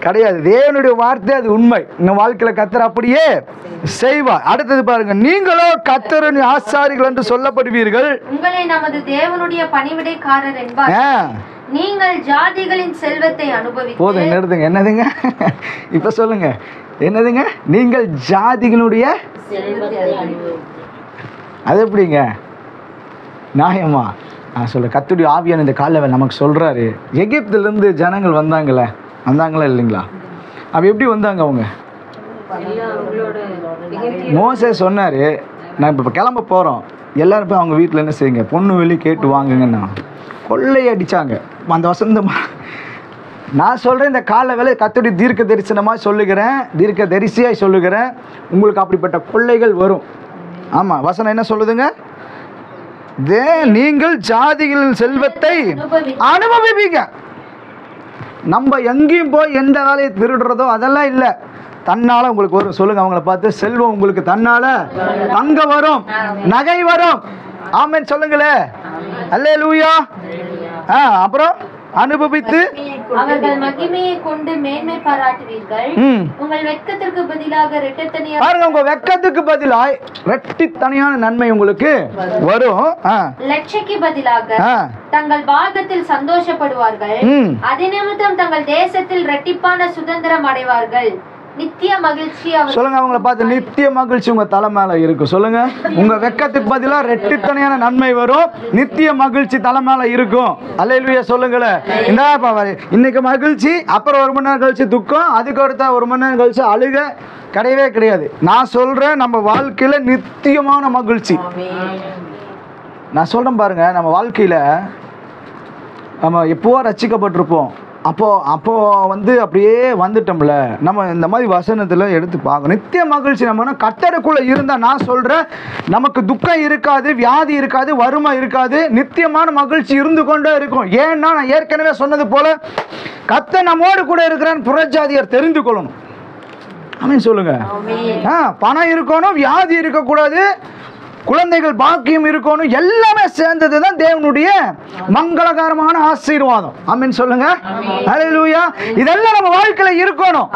A: கிடையாது. தேவனுடைய வார்த்தை அது உண்மை. இந்த வாழ்க்கையில் கர்த்தர் அப்படியே செய்வார். அடுத்தது பாருங்க, நீங்களோ கர்த்தரின் ஆசாரிகள் என்று சொல்லப்படுவீர்கள்.
C: உங்களை நமது தேவனுடைய பணிவிடைக்காரர் என்பார். நீங்கள் ஜாதிகளின் செல்வத்தை அனுபவித்து. போதும்,
A: என்னதுங்க? என்னதுங்க இப்ப சொல்லுங்க, என்னதுங்க? நீங்கள் ஜாதிகளுடைய அது எப்படிங்க நியாயமா? நான் சொல்கிறேன், கர்த்தருடைய ஆவியான இந்த காலையில் நமக்கு சொல்கிறாரு, எகிப்திலேருந்து ஜனங்கள் வந்தாங்களா இல்லைங்களா? அப்போ எப்படி வந்தாங்க அவங்க? மோசே சொன்னார், நான் இப்போ கிளம்ப போகிறோம், எல்லோரும் போய் அவங்க வீட்டில் என்ன செய்யுங்க, பொண்ணு வெளியே கேட்டு வாங்குங்கன்னா கொள்ளை அடித்தாங்க. அந்த வசந்தமாக நான் சொல்கிறேன், இந்த கால வேலை கர்த்தருடைய தீர்க்க தரிசனமாக சொல்லுகிறேன், தீர்க்க தரிசியாக சொல்லுகிறேன், உங்களுக்கு அப்படிப்பட்ட கொள்ளைகள் வரும். ஆமாம், வசனம் என்ன சொல்லுதுங்க? நீங்கள் ஜாதிகளின் செல்வத்தை அனுபவிப்பீங்க. நம்ம எங்கேயும் போய் எந்த வேலையை திருடுறதோ அதெல்லாம் இல்லை, தன்னால உங்களுக்கு வரும். சொல்லுங்க அவங்கள பார்த்து, செல்வம் உங்களுக்கு தன்னால தங்க வரும், நகை வரும். ஆமென் சொல்லுங்களே. அல்லேலூயா. அப்புறம் அனுபவித்து
C: அவர்கள் மகிமையை கொண்டு மேன்மை பாராட்டுவீர்கள். உங்கள் வெட்கத்திற்கு பதிலாக இரட்டித்தனியான
A: பாருங்க, உங்க வெட்கத்துக்கு பதிலாக இரட்டித்தனியான நன்மை உங்களுக்கு வரும்.
C: லட்சைக்கு பதிலாக தங்கள் பாகத்தில் சந்தோஷப்படுவார்கள். அதே நிமித்தம் தங்கள் தேசத்தில் இரட்டிப்பான சுதந்திரம் அடைவார்கள். நித்திய மகிழ்ச்சி.
A: சொல்லுங்க அவங்கள பார்த்து, நித்திய மகிழ்ச்சி உங்க தலை மேல இருக்கும். சொல்லுங்க, உங்க வெட்கத்துக்கு பதிலா ரெட்டித்தனையான நன்மை வரும், நித்திய மகிழ்ச்சி தலை மேல இருக்கும். அல்லேலூயா சொல்லுங்களேன். இந்த இன்னைக்கு மகிழ்ச்சி, அப்புறம் 1 மணி நேரம் கழிச்சு துக்கம், அதுக்கு அடுத்த 1 மணி நேரம் கழிச்சு அழுக கிடையவே கிடையாது. நான் சொல்றேன், நம்ம வாழ்க்கையில நித்தியமான மகிழ்ச்சி. நான் சொல்றேன் பாருங்க, நம்ம வாழ்க்கையில நம்ம எப்போ ரட்சிக்கப்பட்டிருப்போம், அப்போ வந்து அப்படியே வந்துட்டோம்ல, நம்ம இந்த மாதிரி வசனத்தில் எடுத்து பார்க்கணும். நித்திய மகிழ்ச்சி நம்ம கர்த்தருக்குள்ளே இருந்தால், நான் சொல்கிறேன், நமக்கு துக்கம் இருக்காது, வியாதி இருக்காது, வறுமை இருக்காது, நித்தியமான மகிழ்ச்சி இருந்து கொண்டே இருக்கும். ஏன்னா நான் ஏற்கனவே சொன்னது போல, கர்த்தர் நம்மோடு கூட இருக்கிறான்னு புறஜாதியர் தெரிந்து கொள்ளணும். ஆமென் சொல்லுங்க. பணம் இருக்கணும், வியாதி இருக்கக்கூடாது, குழந்தைகள் பாக்கியம் இருக்கணும், எல்லாமே சேர்ந்தது தான் தேவனுடைய மங்களகரமான ஆசீர்வாதம். ஆமென் சொல்லுங்க. ஹல்லேலூயா. இதெல்லாம் நம்ம வாழ்க்கையில இருக்கணும்.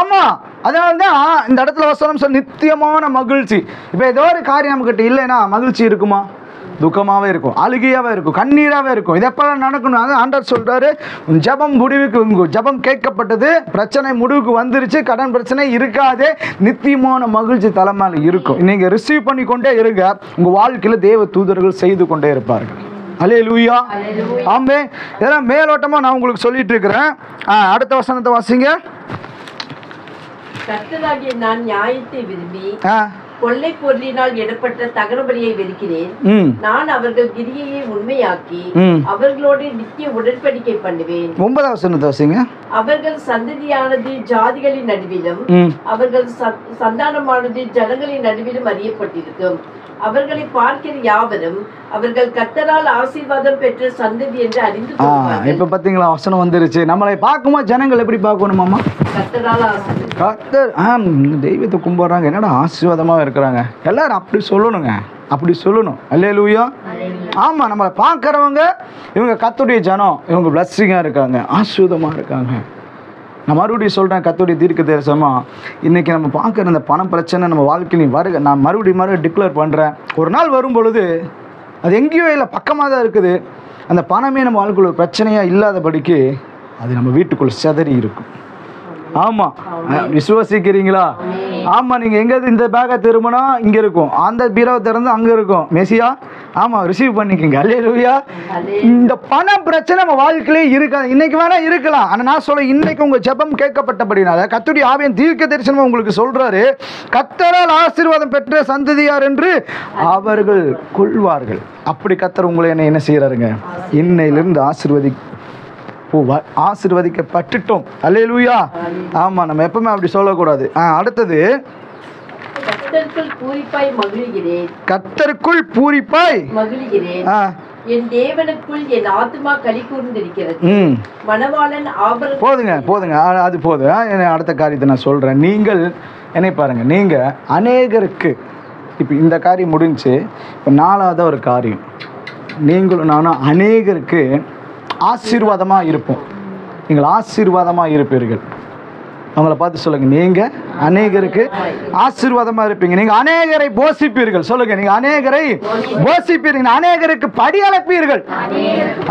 A: ஆமா, அதனால தான் இந்த இடத்துல வசனம் சொல்ல நித்தியமான மகிழ்ச்சி. இப்போ ஏதோ ஒரு காரியம் நம்ம கிட்ட இல்லைன்னா மகிழ்ச்சி இருக்குமா? துக்கமாகவே இருக்கும், அழுகையாகவே இருக்கும், கண்ணீராகவே இருக்கும். இது எப்போ நடக்கணும்? அது ஆண்டவர் சொல்கிறாரு, ஜபம் முடிவுக்கு, ஜபம் கேட்கப்பட்டது, பிரச்சனை முடிவுக்கு வந்துருச்சு, கடன் பிரச்சனை இருக்காது, நித்தியமான மகிழ்ச்சி தலைமையில் இருக்கும். நீங்கள் ரிசீவ் பண்ணி கொண்டே இருங்க, உங்கள் வாழ்க்கையில் தேவ தூதர்கள் செய்து கொண்டே இருப்பார்கள். அல்லேலூயா. ஆமென். இதெல்லாம் மேலோட்டமாக நான் உங்களுக்கு சொல்லிட்டு இருக்கிறேன். அடுத்த வசனத்தை வாசிங்க.
B: கர்த்தராகிய நான் நியாயத்தை விரும்பி கொள்ளை பொருளினால் இடப்பட்ட தகனபலியை வெறுக்கிறேன். நான் அவர்கள் கிரியையை உண்மையாக்கி அவர்களோடு நித்திய உடன்படிக்கை பண்ணுவேன்.
A: 9வது வசனத்தை வாசிங்க.
B: அவர்கள் சந்ததியானது ஜாதிகளின் நடுவிலும் அவர்கள் சந்தானமானது ஜனங்களின் நடுவிலும் அறியப்பட்டிருக்கும். அவர்களை பார்க்கிற யாவரும் அவர்கள் கர்த்தரால் ஆசீர்வாதம் பெற்ற சந்ததி என்று அறிந்து கொள்வார்கள்.
A: இப்ப பாத்தீங்களா, வசனம் வந்துருச்சு. நம்மளை பார்க்கும்போது ஜனங்கள் எப்படி பார்க்கணுமாமா?
B: கர்த்தரால் ஆசீர்வாதம்.
A: கர்த்தர் தெய்வத்தை கும்பிடுறாங்க, என்னடா ஆசீர்வாதமா இருக்கிறாங்க, எல்லாரும் அப்படி சொல்லணுங்க, அப்படி சொல்லணும். அல்லேலூயா. ஆமா, நம்மளை பார்க்கறவங்க இவங்க கர்த்தருடைய ஜனம், இவங்க பிளஸ்ஸிங்கா இருக்காங்க, ஆசீர்வாதமா இருக்காங்க. நான் மறுபடியும் சொல்கிறேன், கர்த்தருடைய தீர்க்க தரிசனமாக இன்றைக்கி நம்ம பார்க்குற இந்த பணம் பிரச்சனை நம்ம வாழ்க்கையிலையும் வருக, நான் மறுபடியும் டிக்ளேர் பண்ணுறேன். ஒரு நாள் வரும் பொழுது அது எங்கேயோ இல்லை, பக்கமாக தான் இருக்குது. அந்த பணமே நம்ம வாழ்க்கையில் ஒரு பிரச்சனையாக இல்லாதபடிக்கு அது நம்ம வீட்டுக்குள்ளே சிதறி இருக்கும். ஆமாம், விசுவாசிக்கிறீங்களா? ஆமாம், நீங்கள் எங்கே இந்த பேக்கை திரும்பினா இங்கே இருக்கும், அந்த பீரோவை திறந்து அங்கே இருக்கும், மெசியா ஆமா, ரிசீவ் பண்ணிக்கங்க. அல்லேலூயா. இந்த பண பிரச்சனை நம்ம வாழ்க்கையிலே இருக்காது. இன்னைக்கு வேணா இருக்கலாம். ஆனா நான் சொல்ல, இன்னைக்கு உங்க ஜெபம் கேட்கப்பட்டபடினால கர்த்தருடைய ஆவியின் தீர்க்க தரிசனம் உங்களுக்கு சொல்றாரு, கர்த்தரால் ஆசீர்வாதம் பெற்ற சந்ததியார் என்று அவர்கள் கொள்வார்கள். அப்படி கர்த்தர் உங்களை என்ன செய்யறாருங்க, இன்னையிலிருந்து ஆசீர்வதிக்கப்பட்டுட்டோம். அல்லேலூயா. ஆமா, நம்ம எப்பவுமே அப்படி சொல்லக்கூடாது. அடுத்தது,
B: கர்த்தருக்குள் பூரிப்பாய் மகிழ்கிறேன்.
A: கர்த்தருக்குள் பூரிப்பாய்
B: மகிழ்கிறேன். என் தேவனுக்குள் என் ஆத்துமா களி கூர்ந்திருக்கிறது. மணவாளன் ஆபரணம்.
A: போதுங்க அது போதும். அடுத்த காரியத்தை நான் சொல்றேன். நீங்கள் என்னை பாருங்க, நீங்க அநேகருக்கு இப்போ இந்த காரியம் முடிஞ்சு, இப்போ 4வது ஒரு காரியம், நீங்களும் நானும் அநேகருக்கு ஆசீர்வாதமாக இருப்போம். நீங்கள் ஆசீர்வாதமாக இருப்பீர்கள். அவங்கள பார்த்து சொல்லுங்க, நீங்க அநேகருக்கு ஆசீர்வாதமா இருப்பீங்க. நீங்க அநேகரை போஷிப்பீர்கள். சொல்லுங்க, நீங்க அநேகரை போஷிப்பீர்கள், அநேகருக்கு படி அளப்பீர்கள்.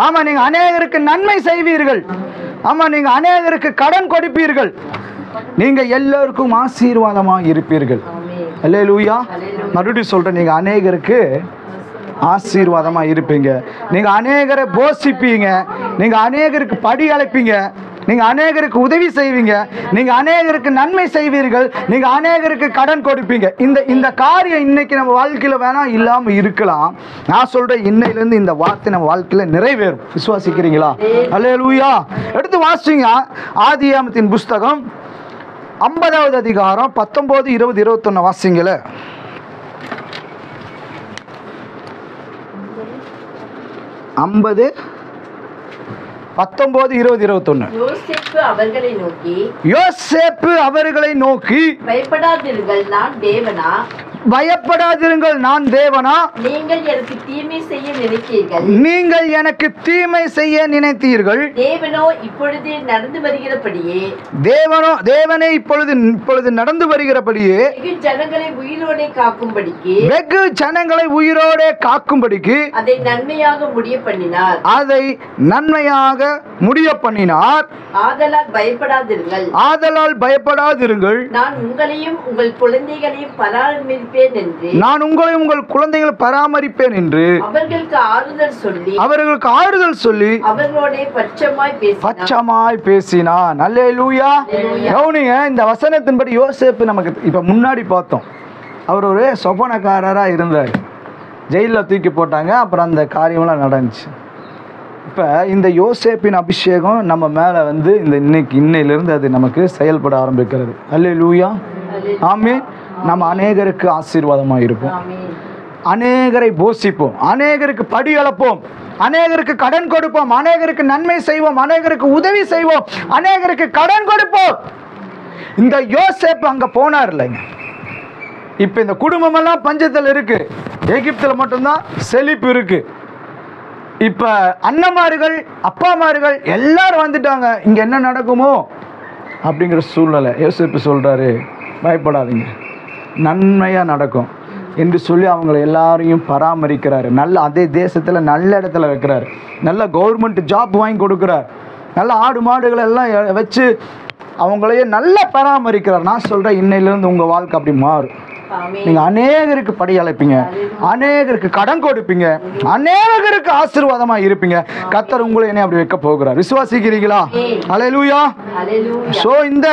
A: ஆமா, நீங்க அநேகருக்கு நன்மை செய்வீர்கள். ஆமா, நீங்க அநேகருக்கு கடன் கொடுப்பீர்கள். நீங்க எல்லாருக்கும் ஆசீர்வாதமா இருப்பீர்கள். அல்லேலூயா. மறுபடியும் சொல்றேன், நீங்க அநேகருக்கு ஆசீர்வாதமா இருப்பீங்க. நீங்க அநேகரை போஷிப்பீங்க. நீங்க அநேகருக்கு படி அழைப்பீங்க. நீங்க அநேகருக்கு உதவி செய்வீங்க. நீங்க அநேகருக்கு நன்மை செய்வீர்கள். நீங்க அநேகருக்கு கடன் கொடுப்பீங்க. இந்த காரியம் இன்னைக்கு நம்ம வாழ்க்கையில வேணா இல்லாம இருக்கலாம். நான் சொல்றேன், இன்னையிலிருந்து இந்த வார்த்தை நம்ம வாழ்க்கையில நிறைவேறும். விசுவாசிக்கிறீங்களா? அல்லேலூயா. எடுத்து வாசிங்க, ஆதியாகமத்தின் புஸ்தகம் 50வது அதிகாரம் 19, 20, 21 வாசிங்கள. 50, 19, 20, 21. யோசேப்பு அவர்களை நோக்கி,
B: பயப்படாதிருங்கள், நான் தேவனா?
A: பயப்படாதிருங்கள், நான் தேவனா?
B: நீங்கள் எனக்கு தீமை செய்ய நினைத்தீர்கள்.
A: நீங்கள் எனக்கு தீமை செய்ய நினைத்தீர்கள்.
B: தேவனோ இப்பொழுது நடந்து வருகிறபடியே,
A: தேவனே இப்பொழுது நடந்து வருகிறபடியே
B: வெகு ஜனங்களை உயிரோடே காக்கும்படிக்கு,
A: வெகு ஜனங்களை உயிரோடே காக்கும்படிக்கு
B: அதை நன்மையாக முடிய பண்ணினார். ஆதலால் பயப்படாதிருங்கள், நான் உங்களையும் உங்கள் குழந்தைகளையும் பராமரிப்பேன் என்று அவர்களுக்கு ஆறுதல் சொல்லி அவர்களோட பட்சமாய் பேசினான். அல்லேலூயா. கவனிங்க, இந்த வசனத்தின்படி யோசேப்பு நமக்கு இப்ப முன்னாடி பார்த்தோம், அவர் ஒரு சொப்பனக்காரரா இருந்தார். ஜெயிலில் தூக்கி போட்டாங்க. அப்புறம் அந்த காரியம்லாம் நடந்துச்சு. இப்போ இந்த யோசேப்பின் அபிஷேகம் நம்ம மேலே வந்து இன்னையிலிருந்து அது நமக்கு செயல்பட ஆரம்பிக்கிறது. அல்லேலூயா. ஆமென். நம்ம அநேகருக்கு ஆசீர்வாதமாக இருப்போம். அநேகரை போஷிப்போம். அநேகருக்கு படி அளப்போம். அநேகருக்கு கடன் கொடுப்போம். அநேகருக்கு நன்மை செய்வோம். அநேகருக்கு உதவி செய்வோம். அநேகருக்கு கடன் கொடுப்போம். இந்த யோசேப்பு அங்கே போனார் இல்லைங்க. இப்போ இந்த குடும்பமெல்லாம் பஞ்சத்தில் இருக்கு. எகிப்தில் மட்டும்தான் செழிப்பு இருக்கு. இப்போ அண்ணமார்கள், அப்பாமார்கள் எல்லாரும் வந்துட்டாங்க. இங்கே என்ன நடக்குமோ அப்படிங்கிற சூழ்நிலை. யோசேப்பு சொல்கிறாரு, பயப்படாதீங்க, நன்மையாக நடக்கும் என்று சொல்லி அவங்கள எல்லாரையும் பராமரிக்கிறாரு. அதே தேசத்தில் நல்ல இடத்துல வைக்கிறாரு. நல்ல கவர்மெண்ட் ஜாப் வாங்கி கொடுக்குறார். நல்ல ஆடு மாடுகளை எல்லாம் வச்சு அவங்களையே நல்லா பராமரிக்கிறார். நான் சொல்கிறேன், இன்னையிலேருந்து உங்கள் வாழ்க்கை அப்படி மாறும். நீங்கள் அநேகருக்கு படி அழைப்பீங்க. அநேகருக்கு கடன் கொடுப்பீங்க. அநேகருக்கு ஆசீர்வாதமாக இருப்பீங்க. கர்த்தர் உங்களை என்ன அப்படி வைக்க போகிறார். விசுவாசிக்கிறீங்களா? அல்லேலூயா. ஸோ இந்த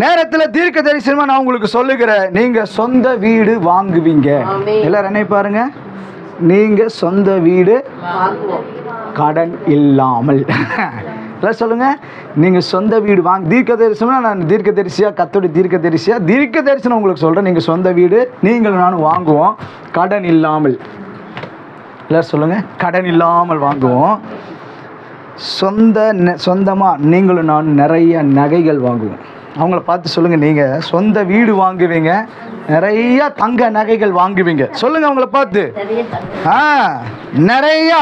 B: நேரத்தில் தீர்க்க தரிசனமா நான் உங்களுக்கு சொல்லுகிறேன், நீங்க சொந்த வீடு வாங்குவீங்க. எல்லாரும் என்ன பாருங்க, நீங்க சொந்த வீடு கடன் இல்லாமல். சொல்லுங்க, நீங்க சொந்த வீடு தீர்க்க தரிசனம். நான் தீர்க்க தரிசியா, கத்தோட தீர்க்க தரிசனம் உங்களுக்கு சொல்றேன். நீங்க சொந்த வீடு நீங்களும் நானும் வாங்குவோம் கடன் இல்லாமல். எல்லாரும் சொல்லுங்க, கடன் இல்லாமல் வாங்குவோம். சொந்தமா நீங்களும் நானும் நிறைய நகைகள் வாங்குவோம். அவங்கள பார்த்து சொல்லுங்க, நீங்க சொந்த வீடு வாங்குவீங்க, நிறைய தங்க நகைகள் வாங்குவீங்க. சொல்லுங்க அவங்கள பார்த்து, நிறைய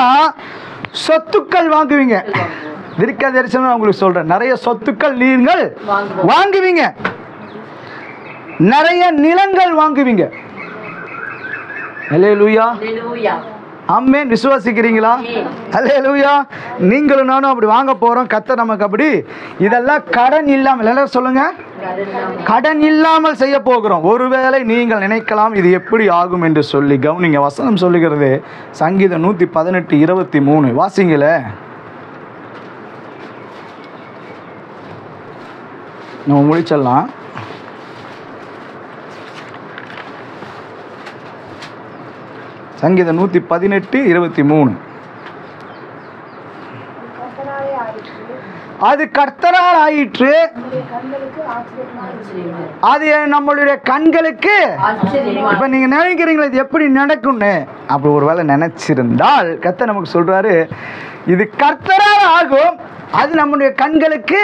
B: சொத்துக்கள் வாங்குவீங்க. தீர்க்க தரிசனம் உங்களுக்கு சொல்றேன், நிறைய சொத்துக்கள் நீங்கள் வாங்குவீங்க. நிறைய நிலங்கள் வாங்குவீங்க. அல்லேலூயா.
A: ஆமென். விசுவாசிக்கிறீங்களா? அல்லேலூயா. நீங்களும் நானும் அப்படி வாங்க போகிறோம். கர்த்தர் நமக்கு அப்படி இதெல்லாம் கடன் இல்லாமல், எல்லாரும் சொல்லுங்க, கடன் இல்லாமல் செய்ய போகிறோம். ஒருவேளை நீங்கள் நினைக்கலாம் இது எப்படி ஆகும் என்று சொல்லி. கவனிங்க, வசனம் சொல்லுகிறது சங்கீதம் 118:23 வாசிங்கள. நம்ம முடிச்சிடலாம். சங்கீதம் 118:23. அது கர்த்தரால் ஆயிற்று, அது நம்மளுடைய கண்களுக்கு. இப்ப நீங்க நினைக்கிறீங்களா இது எப்படி நடக்கும்னு? அப்படி ஒருவேளை நினைச்சிருந்தால் கர்த்தர் நமக்கு சொல்றாரு இது கர்த்தரால் ஆகும், அது நம்முடைய கண்களுக்கு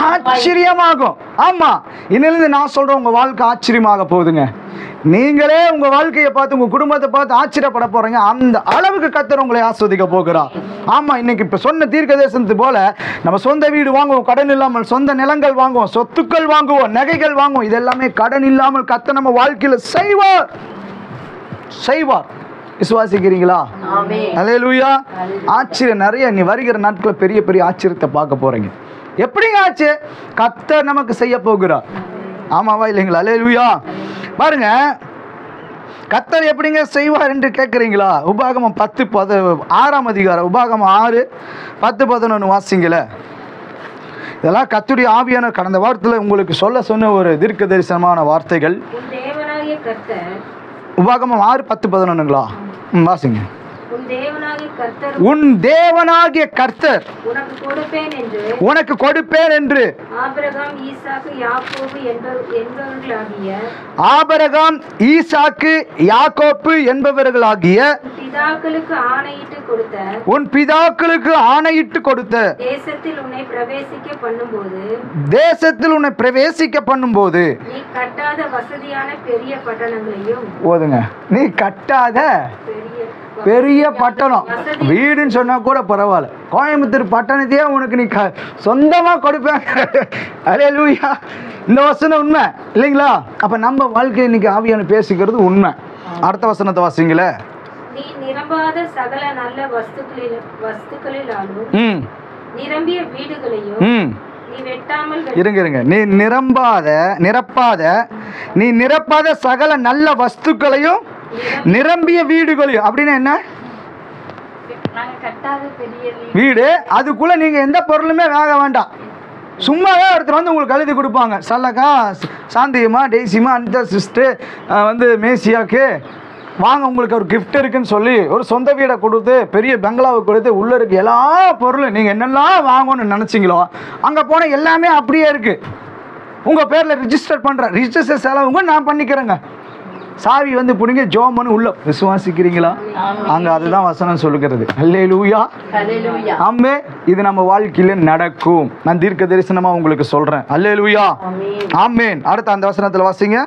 A: ஆச்சரியமாகும். ஆமா, இன்னிலிருந்து நான் சொல்றேன் உங்க வாழ்க்கை ஆச்சரியமாக போகுதுங்க. நீங்களே உங்க வாழ்க்கையை பார்த்து உங்க குடும்பத்தை பார்த்து ஆச்சரியப்பட போறீங்க. அந்த அளவுக்கு கர்த்தர் உங்களை ஆஸ்வதிக்க போகிறார். ஆமா, இன்னைக்கு இப்ப சொன்ன தீர்க்கதரிசனத்து போல நம்ம சொந்த வீடு வாங்குவோம், கடன் இல்லாமல் சொந்த நிலங்கள் வாங்குவோம், சொத்துக்கள் வாங்குவோம், நகைகள் வாங்குவோம். இதெல்லாமே கடன் இல்லாமல் கர்த்தர் நம்ம வாழ்க்கையில செய்வார். விசுவாசிக்கிறீங்களா? அல்லேலூயா. ஆச்சரியம் நிறைய நீ வருகிற நாட்களில் பெரிய பெரிய ஆச்சரியத்தை பார்க்க போறீங்க. எப்படிங்க ஆச்சு? கர்த்தர் நமக்கு செய்ய போகிறார். ஆமாவா இல்லைங்களா? அல்லேலூயா. பாருங்க, கர்த்தர் எப்படிங்க செய்வார் என்று கேட்குறீங்களா? உபாகமம் 6ஆம் அதிகாரம், உபாகமம் 6:10-11 வாசிங்கள. இதெல்லாம் கர்த்தருடைய ஆவியானவர் கடந்த வாரத்தில் உங்களுக்கு சொன்ன ஒரு தீர்க்க தரிசனமான வார்த்தைகள். உபாகமம் 6:10-11ங்களா? வாசிங்க. உன் தேவனாகிய கர்த்தர் உனக்கு கொடுப்பேன் என்று ஆபிரகாம், ஈசாக்கு, யாக்கோப்பு என்பவர்களாகிய உன் பிதாக்களுக்கு ஆணையிட்டு கொடுத்த தேசத்தில் உன்னை பிரவேசிக்க பண்ணும்போது நீ கட்டாத வசதியான பெரிய பட்டணங்களையும் ஓதுங்க. நீ கட்டாத பெரிய பட்டணம், வீடுன்னு சொன்னா கூட பரவாயில்ல, கோயம்புத்தூர் பட்டணத்தையே உனக்கு நீ சொந்தமா கொடுப்பேன். அல்லேலூயா. இந்த வசனம் உண்மை இல்லைங்களா? அப்ப நம்ம வாழ்க்கையை இன்னைக்கு ஆவியான பேசிக்கிறது உண்மை. அடுத்த வசனத்தை வாசிங்களே. நீ நிரம்பாத சகல நல்ல வஸ்துக்களிலாலும் நிரம்பிய வீடுகளையும் இருங்க, நீ நிரப்பாத சகல நல்ல வஸ்துக்களையும் நிரம்பிய வீடுகளையும். அப்படின்னா என்ன? வீடு, அதுக்குள்ள நீங்க எந்த பொருளுமே வாங்க வேண்டாம். சும்மாவே ஒருத்தர் வந்து உங்களுக்கு எழுதி கொடுப்பாங்க. சல்லக்கா, சாந்தியம்மா, டெய்சிமா, அந்த சிஸ்டர் வந்து மேசியாக்கு வாங்க, உங்களுக்கு ஒரு கிஃப்ட் இருக்குன்னு சொல்லி ஒரு சொந்த வீடை கொடுத்து பெரிய பெங்களாவை கொடுத்து உள்ள இருக்கு எல்லா பொருளும் நீங்க என்னெல்லாம் வாங்கணும்னு நினைச்சீங்களோ அங்க போன எல்லாமே அப்படியே இருக்கு. உங்க பேர்ல ரிஜிஸ்டர் செலவுங்க நான் பண்ணிக்கிறேங்க. சாவி வந்து பிடிங்க, ஜோமனு உள்ள. விசுவாசிக்கிறீங்களா? அங்க அதுதான் வசனம் சொல்லுகிறது. அல்லேலூயா. ஆமே. இது நம்ம வாழ்க்கையில நடக்கும். நான் தீர்க்க தரிசனமா உங்களுக்கு சொல்றேன். அல்லேலூயா. ஆமேன். அடுத்த அந்த வசனத்துல வாசிங்க.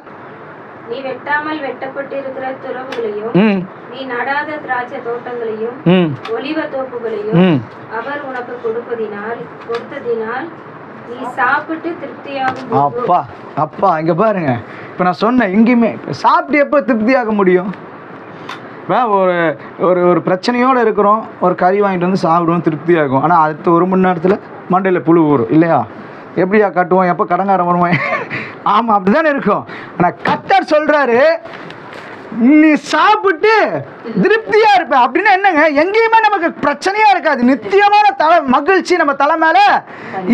A: நீ வெட்டாமல் வெட்டப்பட்டிருக்கிற துறவுகளையும் நீ நடாத திராட்சை தோட்டங்களையும் ஒலிவ தோப்புகளையும் அவர் உனக்கு கொடுத்ததினால் நீ சாப்பிட்டு திருப்தியாகும். அப்பா அப்பா இங்க பாருங்க, இப்ப நான் சொன்னேன் எங்கேயுமே சாப்பிட்டு எப்போ திருப்தியாக முடியும்? ஒரு பிரச்சனையோடு இருக்கிறோம், ஒரு கறி வாங்கிட்டு வந்து சாப்பிடுவோம், திருப்தியாகும். ஆனால் அடுத்த 1 மணி நேரத்தில் மண்டையில் புழு ஊறும் இல்லையா? எப்படியா கட்டுவோம், எப்போ கடங்காரம் வருவோம்? ஆமாம், அப்படி தானே இருக்கும். ஆனால் கர்த்தர் சொல்கிறாரு நீ சாப்பிட்டு திருப்தியா இருப்ப. அப்படின்னா என்னங்க? எங்கேயுமே நமக்கு பிரச்சனையா இருக்காது. நித்தியமான மகிழ்ச்சி நம்ம தலை மேல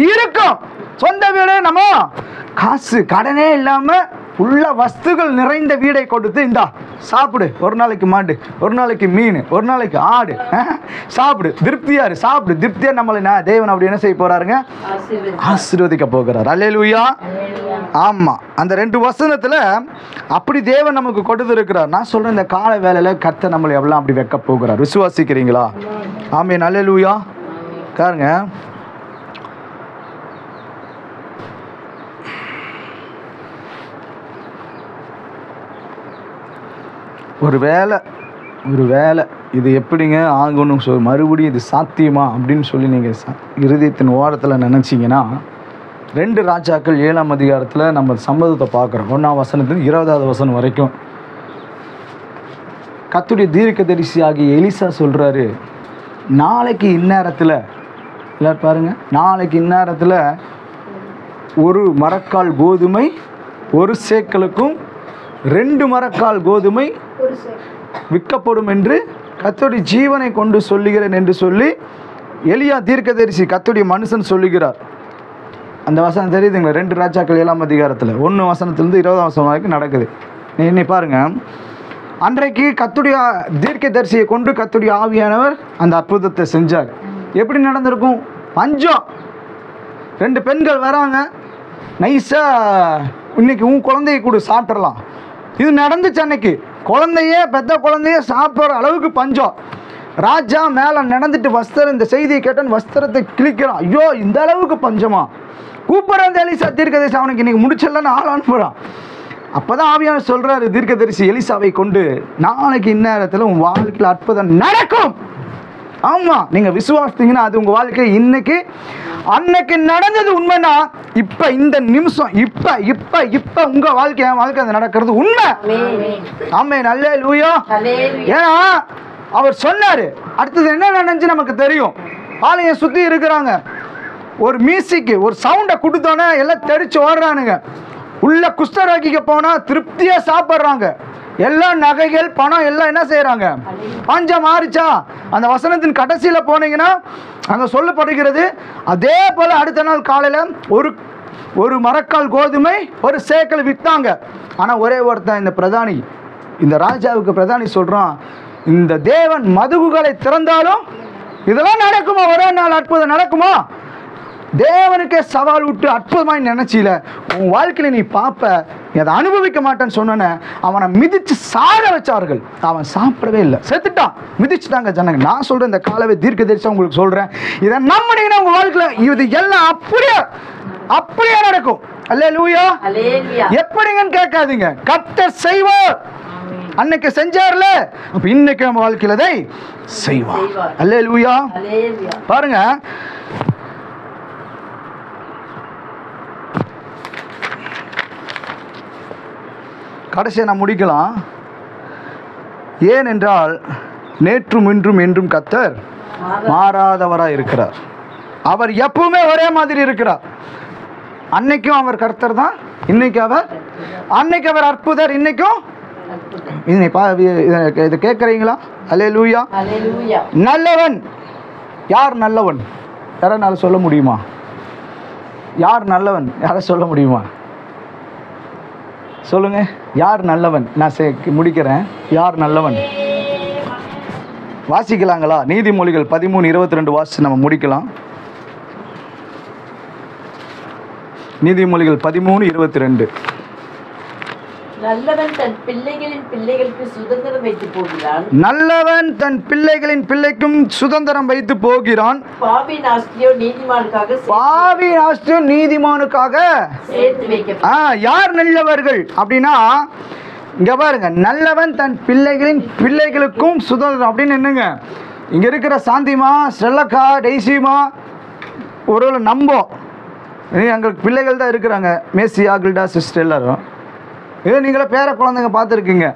A: இருக்கும். சொந்த வீடு, நம்ம காசு கடனே இல்லாம உள்ள வஸ்துகள் நிறைந்த வீடை கொடுத்து இந்தா சாப்பிடு, ஒரு நாளைக்கு மாடு, ஒரு நாளைக்கு மீன், ஒரு நாளைக்கு ஆடு, சாப்பிடு திருப்தியாரு, சாப்பிடு திருப்தியா. நம்மளை தேவன் அப்படி என்ன செய்ய போறாருங்க? ஆசீர்வதிக்க போகிறார். அல்லேலூயா. ஆமா, அந்த 2 வசனத்துல அப்படி தேவன் நமக்கு கொடுத்து இருக்கிறார். நான் சொல்றேன், இந்த கால வேலையில கர்த்தர் நம்மளை எவ்வளவு அப்படி வைக்க போகிறார். விசுவாசிக்கிறீங்களா? ஆமென். அல்லேலூயா. பாருங்க, ஒரு வேலை இது எப்படிங்க ஆகணும், மறுபடியும் இது சாத்தியமா அப்படின்னு சொல்லி நீங்கள் இருதயத்தின் ஓரத்தில் நினச்சிங்கன்னா 2 ராஜாக்கள் 7ஆம் அதிகாரத்தில் நம்ம சம்பவத்தை பார்க்குறோம். 1ஆம் வசனத்துலேருந்து 20ஆவது வசனம் வரைக்கும் கர்த்தருடைய தீர்க்கதரிசி ஆகிய எலிசா சொல்கிறாரு, நாளைக்கு இந்நேரத்தில், எல்லாரும் பாருங்க, நாளைக்கு இந்நேரத்தில் ஒரு மரக்கால் கோதுமை ஒரு சேக்கலுக்கும் 2 மரக்கால் கோதுமை விற்கப்படும் என்று கர்த்தருடைய ஜீவனை கொண்டு சொல்லுகிறேன் என்று சொல்லி எலியா தீர்க்கதரிசி கர்த்தருடைய மனுஷன் சொல்லுகிறார். அந்த வசனம் தெரியுதுங்களா? 2 ராஜாக்கள் 7ஆம் அதிகாரத்தில் 1 வசனத்திலிருந்து 20ஆம் வசனம் வரைக்கும் நடக்குது. நீ பாருங்க, அன்றைக்கு கர்த்தருடைய தீர்க்கதரிசியை கொண்டு கர்த்தருடைய ஆவியானவர் அந்த அற்புதத்தை செஞ்சார். எப்படி நடந்திருக்கும்? பஞ்சம். 2 பெண்கள் வராங்க, நைஸாக இன்னைக்கு உன் குழந்தைய கூட சாப்பிட்றலாம். இது நடந்துச்சு அன்னைக்கு. பெத்த குழந்தைய சாப்பிட்ற அளவுக்கு பஞ்சம். ராஜா மேலே நடந்துட்டு வஸ்திரம், இந்த செய்தியை கேட்டான், வஸ்திரத்தை கிழிக்கிறான். ஐயோ, இந்த அளவுக்கு பஞ்சமா? கூப்பிட்ற அந்த எலிசா தீர்க்கதரிசி அவனுக்கு இன்னைக்கு முடிச்சிடலன்னு ஆள் அனுப்புகிறான். அப்போ தான் ஆவியானவர் சொல்கிறாரு தீர்க்கதரிசி எலிசாவை கொண்டு, நாளைக்கு இந்நேரத்தில் உன் வாழ்க்கையில் அற்புதம் நடக்கும். ஆமாம், நீங்கள் விசுவாசித்தீங்கன்னா அது உங்கள் வாழ்க்கையில் இன்னைக்கு அன்னைக்கு நடந்தது உண்மைனா இப்போ இந்த நிமிஷம் இப்போ உங்கள் வாழ்க்கை, என் வாழ்க்கை அது நடக்கிறது உண்மை. ஆமென், அல்லேலூயா. ஏன்னா அவர் சொன்னார். அடுத்தது என்ன நடந்துச்சு நமக்கு தெரியும். ஆலயம் சுற்றி இருக்கிறாங்க. ஒரு மியூசிக்கு ஒரு சவுண்டை கொடுத்தோன்னே எல்லாம் தெரிச்சு ஓடுறானுங்க. உள்ள குஷ்டரோகிக்கு போனால் திருப்தியாக சாப்பிட்றாங்க. எல்லா நகைகள் பணம் எல்லாம் என்ன செய்கிறாங்க? பஞ்சம் மாறிச்சா? அந்த வசனத்தின் கடைசியில் போனீங்கன்னா அங்கே சொல்லப்படுகிறது, அதே போல் அடுத்த நாள் காலையில் ஒரு மரக்கால் கோதுமை ஒரு சேக்கல் விற்றாங்க. ஆனால் ஒரே ஒருத்தன், இந்த பிரதானி, இந்த ராஜாவுக்கு பிரதானி சொல்கிறான், இந்த தேவன் மதுகுகளை திறந்தாலும் இதெல்லாம் நடக்குமா? ஒரே நாள் அற்புதம் நடக்குமா? தேவனுக்கே சவால் விட்டு அற்புதமாய் நினைச்சில உன் வாழ்க்கையில் நீ பார்ப்ப, நீ அதை அனுபவிக்க மாட்டேன்னு சொன்ன அவனை மிதிச்சு சாக வச்சார்கள். அவன் சாப்பிடவே இல்லை, செத்துட்டான். மிதிச்சுட்டாங்க ஜனங்க. நான் சொல்றேன், இந்த காலவே தீர்க்கதரிசி உங்களுக்கு சொல்றேன், இதை நம்பினீங்கன்னா உங்க வாழ்க்கையில் இது எல்லாம் அப்படியே நடக்கும். அல்லேலூயா. எப்படிங்கன்னு கேட்காதீங்க, கர்த்தர் செய்வார். அன்னைக்கு செஞ்சார்ல, அப்ப இன்னைக்கு நம்ம வாழ்க்கையில அதை செய்வார். அல்லேலூயா. பாருங்க, கடைசியை நான் முடிக்கலாம். ஏனென்றால் நேற்றும் இன்றும் என்றும் கர்த்தர் மாறாதவராக இருக்கிறார். அவர் எப்பவுமே ஒரே மாதிரி இருக்கிறார். அன்னைக்கும் அவர் கர்த்தர் தான், அன்னைக்கு அவர் அற்புதர், இன்னைக்கும். இதை கேட்குறீங்களா? அல்லேலூயா. நல்லவன். யார் நல்லவன்? யாரால சொல்ல முடியுமா? யார் நல்லவன்? யாரை சொல்ல முடியுமா? சொல்லுங்க, யார் நல்லவன்? நான் முடிக்கிறேன். யார் நல்லவன்? வாசிக்கலாங்களா? நீதிமொழிகள் 13:22 வாசிச்சு நம்ம முடிக்கலாம். நீதிமொழிகள் 13:22.
B: நல்லவன் தன் பிள்ளைகளின் பிள்ளைகளுக்கு சுதந்திரம் வைத்து போகிறான்.
A: நல்லவன் தன் பிள்ளைகளின் பிள்ளைக்கும் சுதந்திரம் வைத்து போகிறான்.
B: பாவியின் ஆஸ்தியோ நீதிமானுக்காக சேர்த்து வைக்க.
A: யார் நல்லவர்கள் அப்படின்னா, இங்க பாருங்க, நல்லவன் தன் பிள்ளைகளின் பிள்ளைகளுக்கும் சுதந்திரம் அப்படின்னு என்னங்க? இங்க இருக்கிற சாந்திமா, ஸ்ரெல்லக்கா, டெய்சிமா, ஒருவேளை நம்போம் எங்களுக்கு பிள்ளைகள் தான் இருக்கிறாங்க. மேசியா, கில்டா, சிஸ்டர் எல்லாரும் இது நீங்களே பேர குழந்தைங்க பார்த்துருக்கீங்க.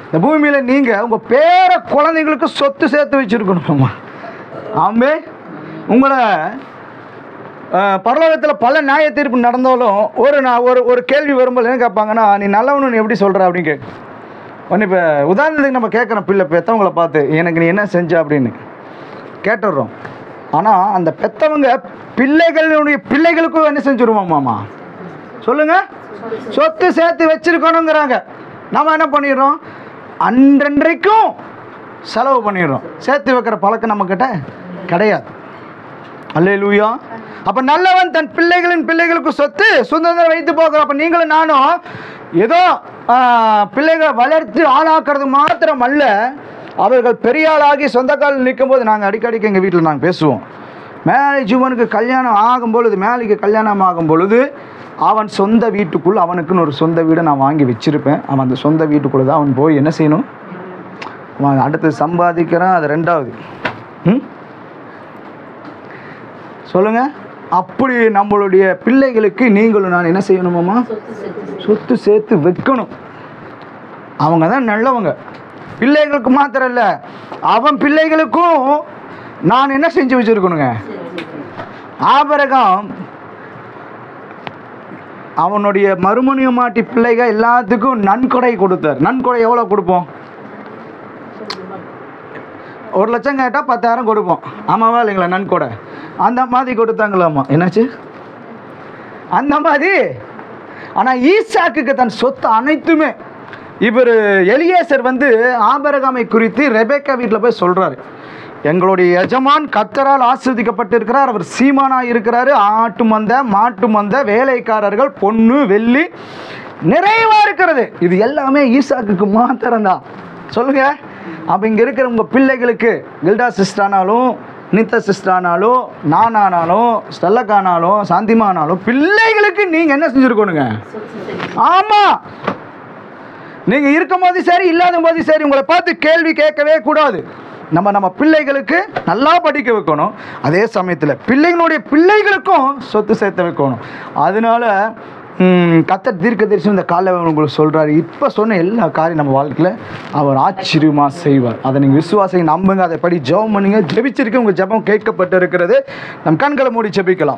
A: இந்த பூமியில் நீங்கள் உங்கள் பேர குழந்தைங்களுக்கு சொத்து சேர்த்து வச்சுருக்கணுமா? ஆமே, உங்களை பரலோகத்தில் பல நியாய தீர்ப்பு நடந்தாலும் ஒரு கேள்வி வரும்போது என்ன கேட்பாங்கன்னா, நீ நல்லவனு எப்படி சொல்கிற அப்படின்னு ஒன்று. இப்போ உதாரணத்துக்கு நம்ம கேட்குறோம், பெற்றவங்களை பார்த்து எனக்கு நீ என்ன செஞ்ச அப்படின்னு கேட்டுடுறோம். ஆனால் அந்த பெற்றவங்க பிள்ளைகளுக்கும் என்ன செஞ்சுருவோமாம்மா? சொல்லுங்கள், சொத்து சேர்த்து வச்சிருக்கணுங்கிறாங்க. நம்ம என்ன பண்ணிடுறோம்? அன்றன்றைக்கும் செலவு பண்ணிடுறோம். சேர்த்து வைக்கிற பழக்கம் நம்மக்கிட்ட கிடையாது. அல்லேலூயா. அப்போ நல்லவன் தன் பிள்ளைகளின் பிள்ளைகளுக்கு சொத்து சுதந்திரம் வைத்து போகிறோம். அப்போ நீங்களும் நானும் ஏதோ பிள்ளைகளை வளர்த்து ஆளாக்குறது மாத்திரம் அல்ல, அவர்கள் பெரிய ஆளாகி சொந்த காலில் நிற்கும் போது நாங்கள் அடிக்கடிக்கு எங்கள் வீட்டில் நாங்கள் பேசுவோம். மேலேஜுவனுக்கு கல்யாணம் ஆகும் பொழுது, மேலைக்கு கல்யாணம் ஆகும் பொழுது அவன் சொந்த வீட்டுக்குள் அவனுக்குன்னு ஒரு சொந்த வீடை நான் வாங்கி வச்சுருப்பேன். அவன் அந்த சொந்த வீட்டுக்குள்ளே தான் அவன் போய் என்ன செய்யணும்? அவன் அடுத்து சம்பாதிக்கிறான், அது ரெண்டாவது. சொல்லுங்க. அப்படி நம்மளுடைய பிள்ளைகளுக்கு நீங்களும் நான் என்ன செய்யணுமாம்மா? சொத்து சேர்த்து வைக்கணும். அவங்க தான் நல்லவங்க. பிள்ளைகளுக்கு மாத்திரம் இல்லை, அவன் பிள்ளைகளுக்கும் நான் என்ன செஞ்சு வச்சுருக்கணுங்க. ஆபிரகாம் அவனுடைய மறுமணியமாட்டி பிள்ளைகள் எல்லாத்துக்கும் நன்கொடை கொடுத்தார். நன்கொடை எவ்வளோ கொடுப்போம்? 1 லட்சம் கேட்டால் 10,000 கொடுப்போம். ஆமாவா இல்லைங்களா? நன்கொடை அந்த மாதிரி கொடுத்தாங்களாம்மா. என்னாச்சு அந்த மாதிரி? ஆனால் ஈசாக்குக்கு தன் சொத்து அனைத்துமே. இவர் எலியேசர் ஆபிரகாமை குறித்து ரெபெக்கா வீட்டில் போய் சொல்கிறாரு, எங்களுடைய எஜமான் கர்த்தரால் ஆசீர்வதிக்கப்பட்டிருக்கிறார், அவர் சீமானாக இருக்கிறாரு, ஆட்டு மந்த மாட்டு மந்த வேலைக்காரர்கள் பொண்ணு வெள்ளி நிறைவாக இருக்கிறது. இது எல்லாமே ஈசாக்குக்கு மாத்திரம்தான். சொல்லுங்க. அப்போ இங்கே இருக்கிற உங்கள் பிள்ளைகளுக்கு கில்டா சிஸ்டரானாலும் நித்த சிஸ்டரானாலும் நானானாலும் ஸ்டெல்லக்கானாலும் சாந்திமானாலும் பிள்ளைகளுக்கு நீங்கள் என்ன செஞ்சுருக்கணுங்க? ஆமாம், நீங்கள் இருக்கும் போது சரி இல்லாத போது சரி உங்களை பார்த்து கேள்வி கேட்கவே கூடாது. நம்ம பிள்ளைகளுக்கு நல்லா படிக்க வைக்கணும். அதே சமயத்தில் பிள்ளைகளுக்கும் சொத்து சேர்த்து வைக்கணும். அதனால கர்த்தர் தீர்க்கதரிசி இந்த காலையில் உங்களுக்கு சொல்கிறாரு, இப்போ சொன்ன எல்லா காரியம் நம்ம வாழ்க்கையில் அவர் ஆச்சரியமாக செய்வார். அதை நீங்கள் விசுவாசம் நம்புங்க, அதை படி ஜெபம் பண்ணுங்க. ஜெபிச்சிருக்க உங்கள் ஜெபம் கேட்கப்பட்டு இருக்கிறது. நம் கண்களை மூடி ஜெபிக்கலாம்.